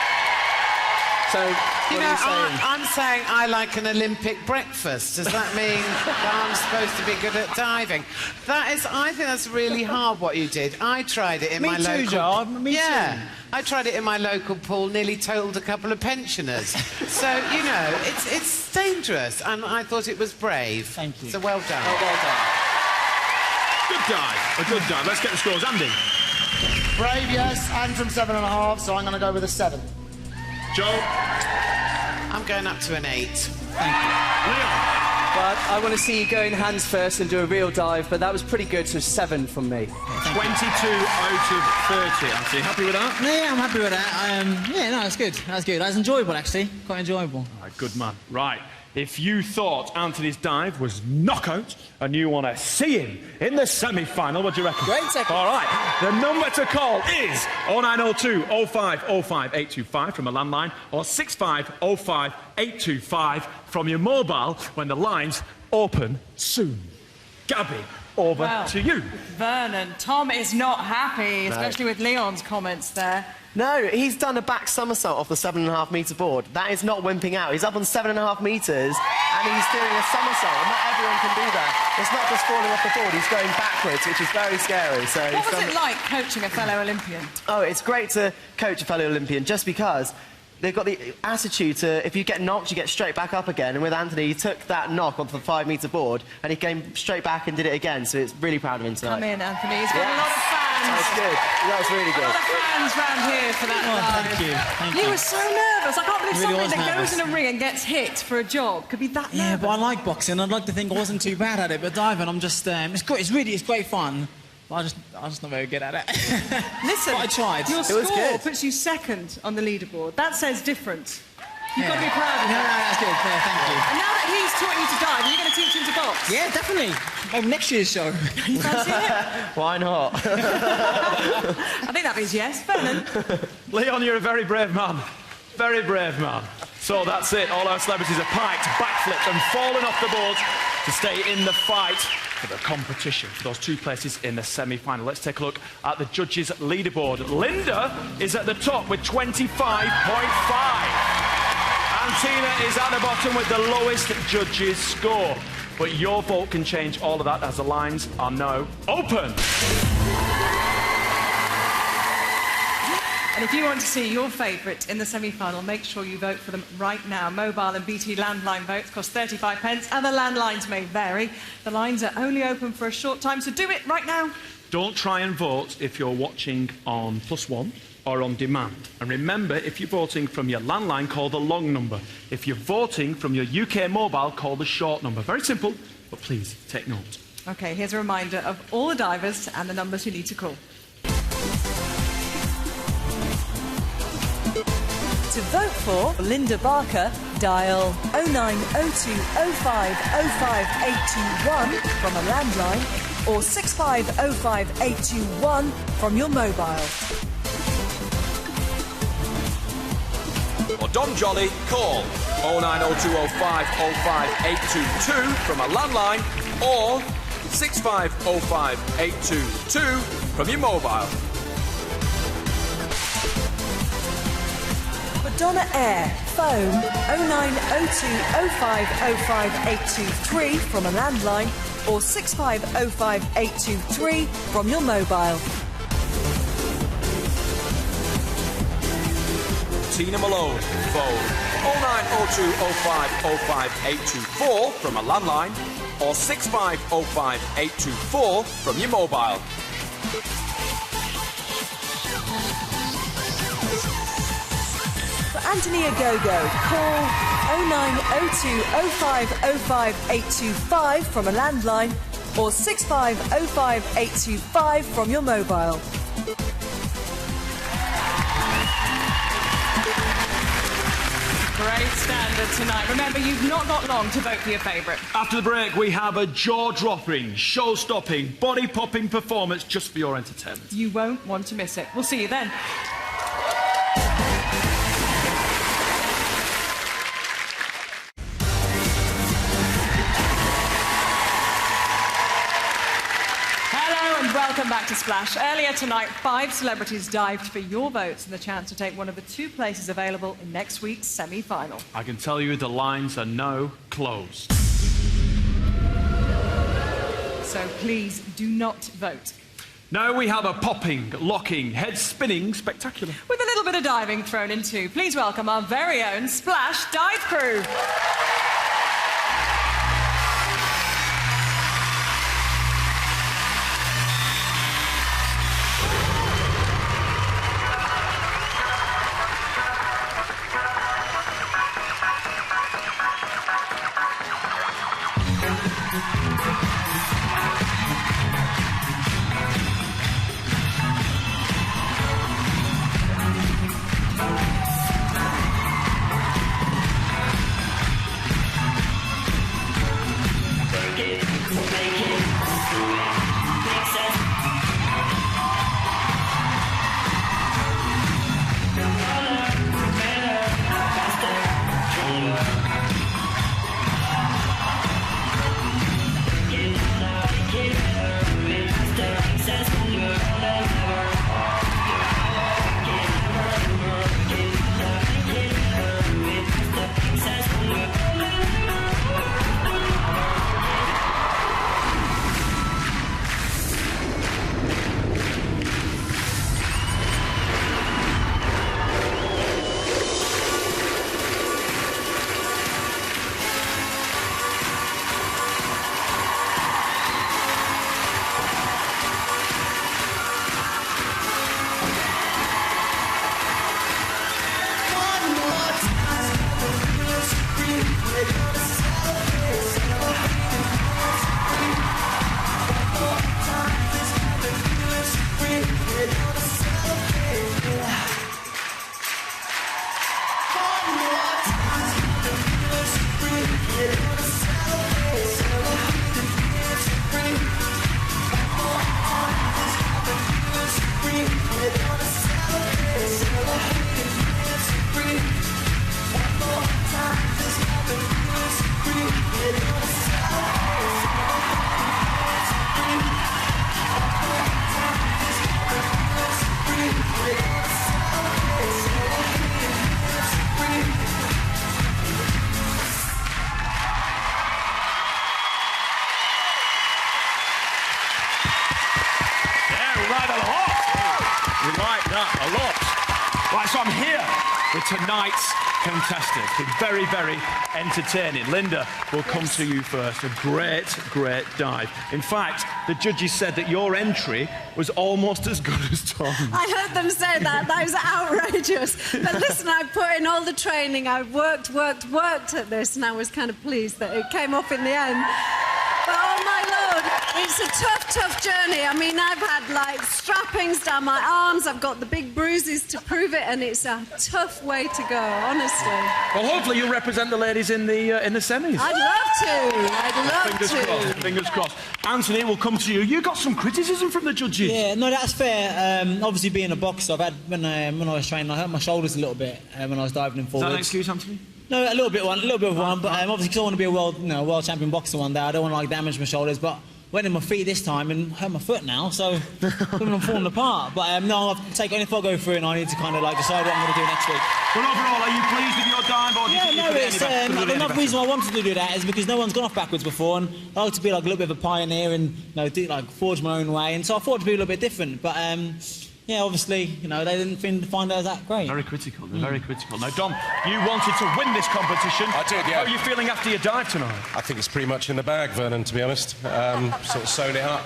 So, you what know, are you saying? I'm saying I like an Olympic breakfast. Does that mean that I'm supposed to be good at diving? I think that's really hard what you did. I tried it in my local... Me too, Joe. Me too. I tried it in my local pool, nearly totaled a couple of pensioners. So, you know, it's dangerous, and I thought it was brave. Thank you. So well done. Oh, well done. Good dive. A good dive. Let's get the scores. Andy. Brave, yes, and from 7.5, so I'm going to go with a 7. Joe. I'm going up to an 8. Thank you. Leon. But I want to see you go in hands first and do a real dive, but that was pretty good, so 7 from me. 22 out of 30, Anthony. Happy with that? Yeah, I'm happy with that. Yeah, no, it's good. That's good. That's enjoyable, actually. Quite enjoyable. All right, good man. Right. If you thought Anthony's dive was knockout and you want to see him in the semi-final, what do you reckon? Great second. All right. The number to call is 0902 05 05 825 from a landline or 65 05 825 from your mobile when the lines open soon. Gabby, over to you. Vernon, Tom is not happy, especially with Leon's comments there. No, he's done a back somersault off the 7.5 metre board. That is not wimping out. He's up on 7.5 metres and he's doing a somersault. And not everyone can do that. It's not just falling off the board, he's going backwards, which is very scary. So what was it like coaching a fellow Olympian? Oh, it's great to coach a fellow Olympian just because they've got the attitude to, if you get knocked, you get straight back up again. And with Anthony, he took that knock onto the 5 metre board and he came straight back and did it again. So it's really proud of him tonight. Come in, Anthony. He's got a lot of fans. That was good. That was really good. A lot of fans round here for that dive. Thank you. Thank You you. were so nervous. I can't believe Really somebody was that nervous. goes in a ring and gets hit for a job could be that nervous. Yeah, but I like boxing. I'd like to think I wasn't too bad at it, but diving, I'm just... it's great. It's great fun. I'm just not very good at it. Listen, But I tried. Your It was score good. puts you second on the leaderboard. That says different. You've got to Yeah. be proud of No, that. that's good. Yeah, thank you. And now that he's taught you to dive, are you going to teach him to box? Yeah, definitely. Maybe next year's show. You fancy it? Why not? I think that means yes. Vernon? Leon, you're a very brave man. Very brave man. So that's it. All our celebrities are piked, backflipped and fallen off the board to stay in the fight for the competition, for those 2 places in the semi-final. Let's take a look at the judges' leaderboard. Linda is at the top with 25.5. And Tina is at the bottom with the lowest judges' score. But your vote can change all of that as the lines are now open. And if you want to see your favourite in the semi-final, make sure you vote for them right now. Mobile and BT landline votes cost 35p, and the landlines may vary. The lines are only open for a short time, so do it right now. Don't try and vote if you're watching on +1 or on demand. And remember, if you're voting from your landline, call the long number. If you're voting from your UK mobile, call the short number. Very simple, but please take note. OK, here's a reminder of all the divers and the numbers you need to call. To vote for Linda Barker, dial 0902 05 05 821 from a landline or 6505 821 from your mobile. For Dom Jolly, call 090205 05 822 from a landline or 6505 822 from your mobile. For Donna Air, phone 0902 05 05 823 from a landline or 6505 823 from your mobile. Tina Malone, phone 0902 05 05 824 from a landline or 6505 824 from your mobile. For Anthony Ogogo, call 0902 05 05 825 from a landline or 6505 825 from your mobile. Great standard tonight. Remember, you've not got long to vote for your favourite. After the break, we have a jaw-dropping, show-stopping, body-popping performance just for your entertainment. You won't want to miss it. We'll see you then. Welcome back to Splash. Earlier tonight, 5 celebrities dived for your votes and the chance to take one of the 2 places available in next week's semi-final. I can tell you the lines are now closed. So please do not vote. Now we have a popping, locking, head-spinning spectacular. With a little bit of diving thrown in too. Please welcome our very own Splash Dive Crew. Yeah, a lot. Right, so I'm here with tonight's contestants. Been very, very entertaining. Linda, we'll come to you first. A great, great dive. In fact, the judges said that your entry was almost as good as Tom's. I heard them say that. That was outrageous. But listen, I put in all the training. I worked at this, and I was kind of pleased that it came off in the end. But oh my Lord, it's a tough journey. I mean, I've had like strappings down my arms. I've got the big bruises to prove it, and it's a tough way to go, honestly. Well, hopefully you'll represent the ladies in the semis. I'd love to. Fingers crossed. Fingers crossed. Anthony, we'll come to you. You got some criticism from the judges. Yeah, no, that's fair. Obviously, being a boxer, I've had when I was training, I hurt my shoulders a little bit when I was diving in forwards. Is that an excuse, Anthony? No, a little bit of one, but obviously because I want to be a world champion boxer one day, I don't want to like damage my shoulders. But went in my feet this time and hurt my foot now, so I'm falling apart. But no, I've taken if I go through it, and I need to kind of like decide what I'm going to do next week. But overall, are you pleased with your dive, or do you think you could do any better? Another reason why I wanted to do that is because no one's gone off backwards before, and I like to be like a little bit of a pioneer and do like forge my own way, and so I thought it'd be a little bit different. But yeah, obviously, they didn't find out that great. Very critical, very critical. Now, Dom, you wanted to win this competition. I did, yeah. How are you feeling after your dive tonight? I think it's pretty much in the bag, Vernon, to be honest. Sort of sewn it up.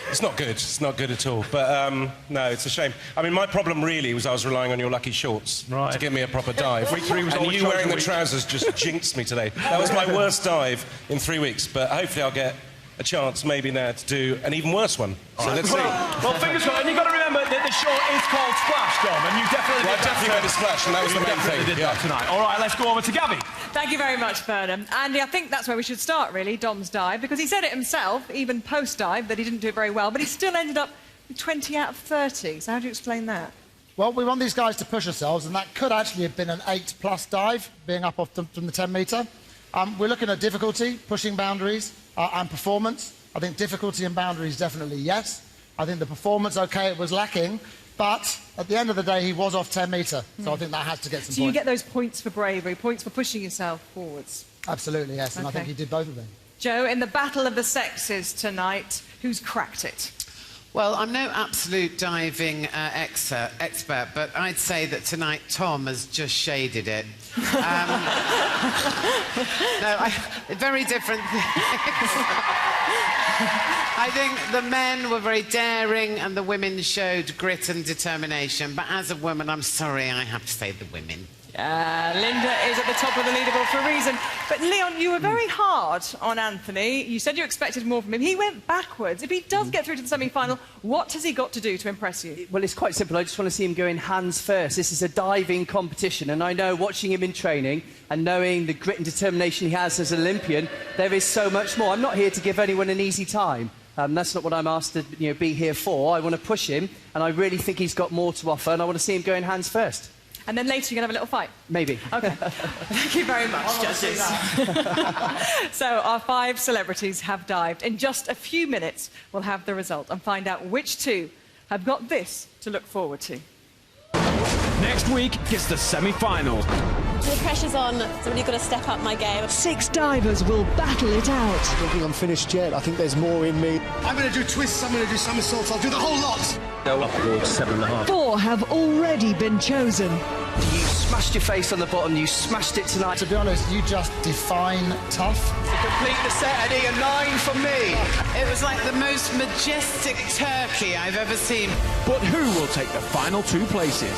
It's not good. It's not good at all. But, no, it's a shame. I mean, my problem really was I was relying on your lucky shorts to give me a proper dive. Week 3 was and always you wearing the week. trousers just jinxed me today. That was my worst dive in 3 weeks. But hopefully I'll get a chance maybe now to do an even worse one. So let's see. Well, fingers crossed. And you've got to remember that the short is called Splash, Dom, and you definitely Well, I definitely made a splash, and that was the main thing. Did that tonight. All right, let's go over to Gabby. Thank you very much, Vernon. Andy, I think that's where we should start, really, Dom's dive, because he said it himself, even post-dive, that he didn't do it very well, but he still ended up with 20 out of 30. So how do you explain that? Well, we want these guys to push ourselves, and that could actually have been an 8+ dive, being up off from the 10 metre. We're looking at difficulty, pushing boundaries, and performance. I think difficulty and boundaries, definitely yes. I think the performance, OK, it was lacking, but at the end of the day, he was off 10 metre, so I think that has to get some points. So you get those points for bravery, points for pushing yourself forwards? Absolutely, yes, and I think he did both of them. Joe, in the battle of the sexes tonight, who's cracked it? Well, I'm no absolute diving expert, but I'd say that tonight Tom has just shaded it. Very different things. I think the men were very daring and the women showed grit and determination. But as a woman, I'm sorry, I have to say the women. Linda is at the top of the leaderboard for a reason. But, Leon, you were very hard on Anthony. You said you expected more from him. He went backwards. If he does get through to the semi-final, what has he got to do to impress you? Well, it's quite simple. I just want to see him go in hands first. This is a diving competition, and I know, watching him in training and knowing the grit and determination he has as an Olympian, there is so much more. I'm not here to give anyone an easy time. That's not what I'm asked to be here for. I want to push him, and I really think he's got more to offer, and I want to see him go in hands first. And then later you're going to have a little fight? Maybe. OK. Thank you very much, judges. So our 5 celebrities have dived. In just a few minutes, we'll have the result and find out which 2 have got this to look forward to. Next week, it's the semi-final. The pressure's on, so I'm really got to step up my game. 6 divers will battle it out. I don't think I'm finished yet. I think there's more in me. I'm going to do twists, I'm going to do somersaults, I'll do the whole lot. Go up towards 7.5. 4 have already been chosen. You smashed your face on the bottom, you smashed it tonight. To be honest, you just define tough. To complete the set, Eddie, a 9 from me. It was like the most majestic turkey I've ever seen. But who will take the final 2 places?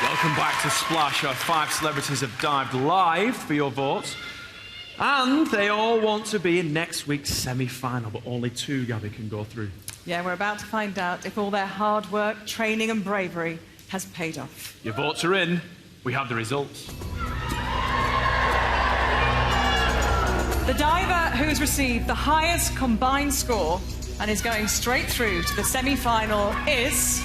Welcome back to Splash. Our 5 celebrities have dived live for your votes. And they all want to be in next week's semi-final, but only 2, Gabby, can go through. Yeah, we're about to find out if all their hard work, training and bravery has paid off. Your votes are in. We have the results. The diver who's received the highest combined score and is going straight through to the semi-final is...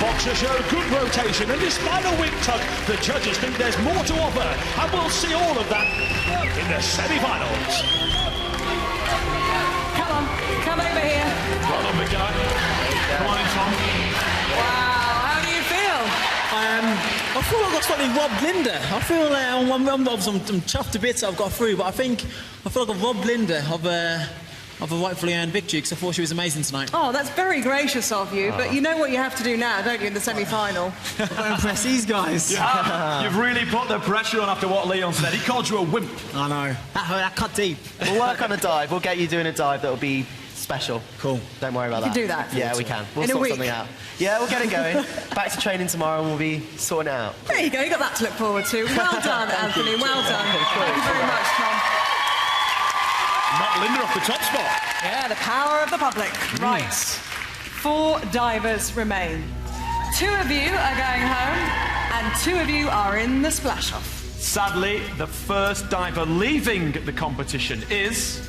Boxer showed good rotation, and despite a whip tuck, the judges think there's more to offer, and we'll see all of that in the semi-finals. Come over here. Well done, big guy. Come on in, Tom. Wow, how do you feel? I feel like I've slightly robbed Linda. I feel like I'm chuffed to bits I've got through, but I feel like I've robbed Linda of a rightfully earned victory because I thought she was amazing tonight. Oh, that's very gracious of you, but you know what you have to do now, don't you, in the semi-final? I've got to impress these guys. Yeah. You've really put the pressure on after what Leon said. He called you a wimp. I know. That cut deep. We'll work on a dive. We'll get you doing a dive that'll be special. Cool. Don't worry about You that. can do that. Yeah, we can. We'll In a sort week. something out. Yeah, we'll get it going. Back to training tomorrow and we'll be sorting it out. There you go, you got that to look forward to. Well done, Anthony, well done. Thank you very much, Tom. Knock Linda off the top spot. Yeah, the power of the public. Right. 4 divers remain. 2 of you are going home, and 2 of you are in the splash-off. Sadly, the first diver leaving the competition is...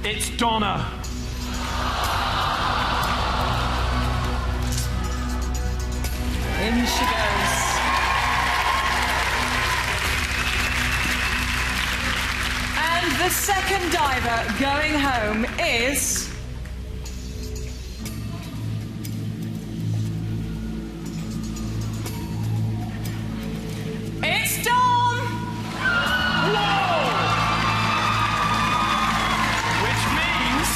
It's Donna. In she goes. And the second diver going home is... It's Dom! Which means...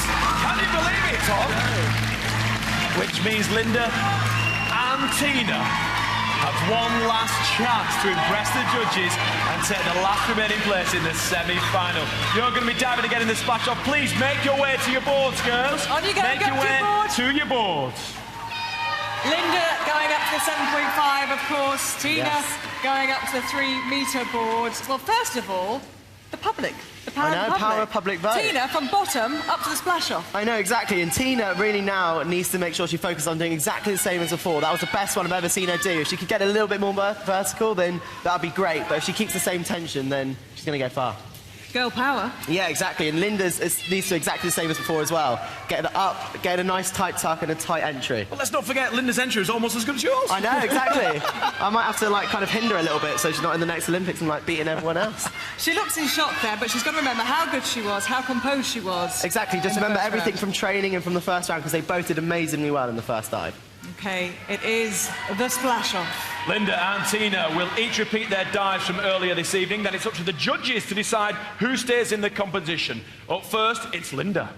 Can you believe it, Tom? Which means Linda and Tina have one last chance to impress the judges and take the last remaining place in the semi-final. You're going to be diving again in the splash-off. Please make your way to your boards, girls. On you go, make go your to way your board. to your boards. Linda going up to the 7.5, of course. Tina Yes. going up to the 3-metre board. Well, first of all, the public. The power I know, of the public. power of public vote. Tina, from bottom up to the splash-off. I know, exactly. And Tina really now needs to make sure she focuses on doing exactly the same as before. That was the best one I've ever seen her do. If she could get a little bit more vertical, then that'd be great. But if she keeps the same tension, then she's going to go far. Girl power. Yeah, exactly. And Linda's needs to do exactly the same as before as well. Get it up, get a nice tight tuck and a tight entry. Well, let's not forget Linda's entry is almost as good as yours. I know, exactly. I might have to, like, kind of hinder a little bit so she's not in the next Olympics and, like, beating everyone else. She looks in shock there, but she's got to remember how good she was, how composed she was. Exactly. Just remember everything from training and from the first round because they both did amazingly well in the first dive. OK, it is the splash-off. Linda and Tina will each repeat their dives from earlier this evening. Then it's up to the judges to decide who stays in the competition. Up first, it's Linda.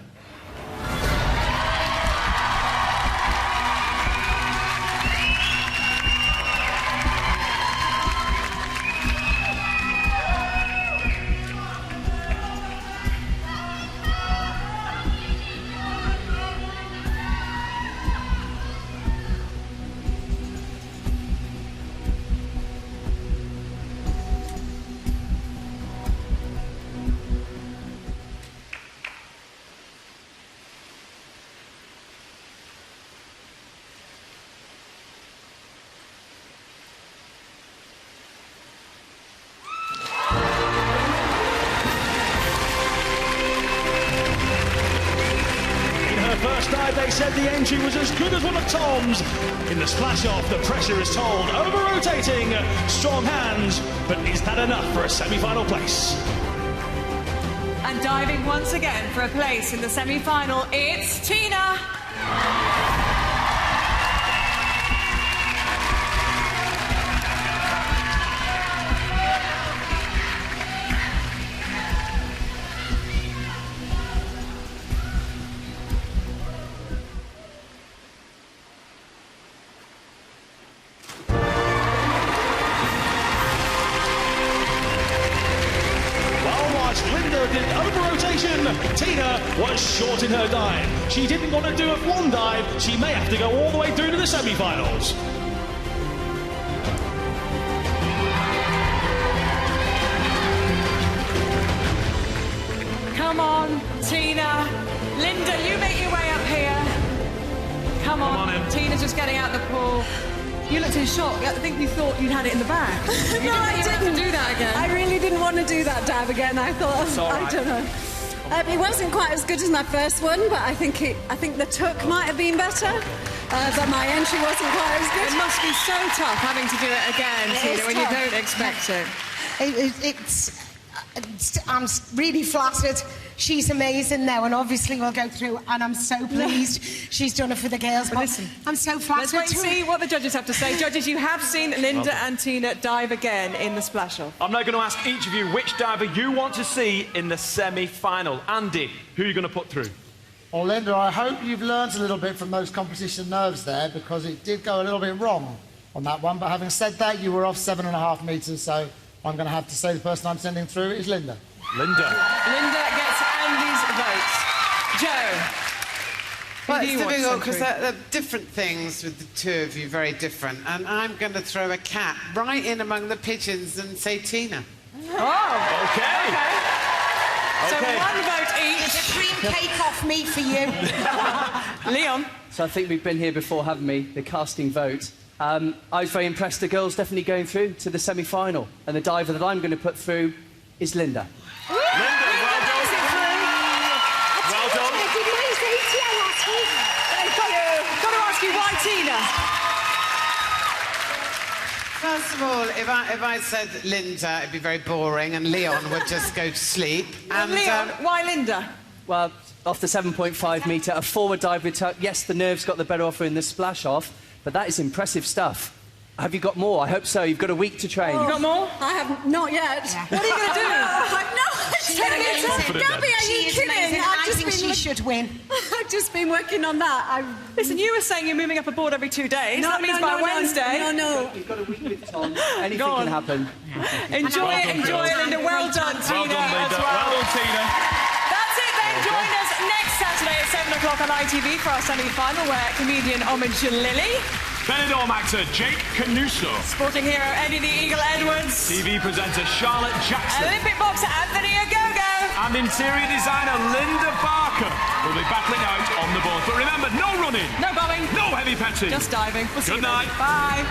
First dive, they said the entry was as good as one of Tom's. In the splash-off, the pressure is told, over-rotating, strong hands, but is that enough for a semi-final place? And diving once again for a place in the semi-final, it's Tina. Linda did over-rotation. Tina was short in her dive. She didn't want to do it one dive. She may have to go all the way through to the semi-finals. Come on, Tina. Linda, you make your way up here. Come on. Tina's just getting out the pool. You looked in shock. I think you thought you'd had it in the bag. No, I didn't do that again. I really didn't want to do that dive again. I thought, It's all right. I don't know. It wasn't quite as good as my first one, but I think the tuck might have been better. But my entry wasn't quite as good. It must be so tough having to do it again, Tina, when you don't expect it. I'm really flattered. She's amazing now, and obviously we'll go through, and I'm so pleased she's done it for the girls. But listen, I'm so flattered. Let's wait and see what the judges have to say. Judges, you have seen Linda and Tina dive again in the splash-off. I'm now going to ask each of you which diver you want to see in the semi-final. Andy, who are you going to put through? Well, Linda, I hope you've learnt a little bit from those competition nerves there, because it did go a little bit wrong on that one. But having said that, you were off 7.5 metres, so I'm going to have to say the person I'm sending through is Linda. Linda. Linda gets Andy's votes. Joe. Well, who do it's you want to difficult send because through? they're different things with the two of you, very different. And I'm going to throw a cat right in among the pigeons and say Tina. Oh, okay. So Okay. one vote each. There's a cream cake off me for you. Leon. So I think we've been here before, haven't we? The casting vote. I was very impressed. The girls definitely going through to the semi-final, and the diver that I'm going to put through is Linda. Linda, well done. Well done. Got to ask you, why Tina? First of all, if I said Linda, it'd be very boring, and Leon would just go to sleep. And Leon, why Linda? Well, off the 7.5 metre, a forward dive with tuck. Yes, the nerves got the better offer in the splash-off, but that is impressive stuff. Have you got more? I hope so. You've got a week to train. You got more? I haven't, not yet. What are you going to do? Gabby, are you kidding? I think she should win. I've just been working on that. Listen, you were saying you're moving up a board every 2 days. That means by Wednesday... No. You've got a week with Tom. Anything can happen. Enjoy it, Linda. Well done, Tina, as well. Well done, Tina. That's it then. Join us next Saturday at 7 o'clock on ITV for our semi-final, where comedian Homage Lily, Benidorm actor Jake Canuso. sporting hero Eddie the Eagle Edwards, TV presenter Charlotte Jackson. Olympic boxer Anthony Ogogo, And interior designer Linda Barker will be battling out on the board. But remember, no running. no bombing, No heavy petting. just diving. We'll see Good you then. night. Bye.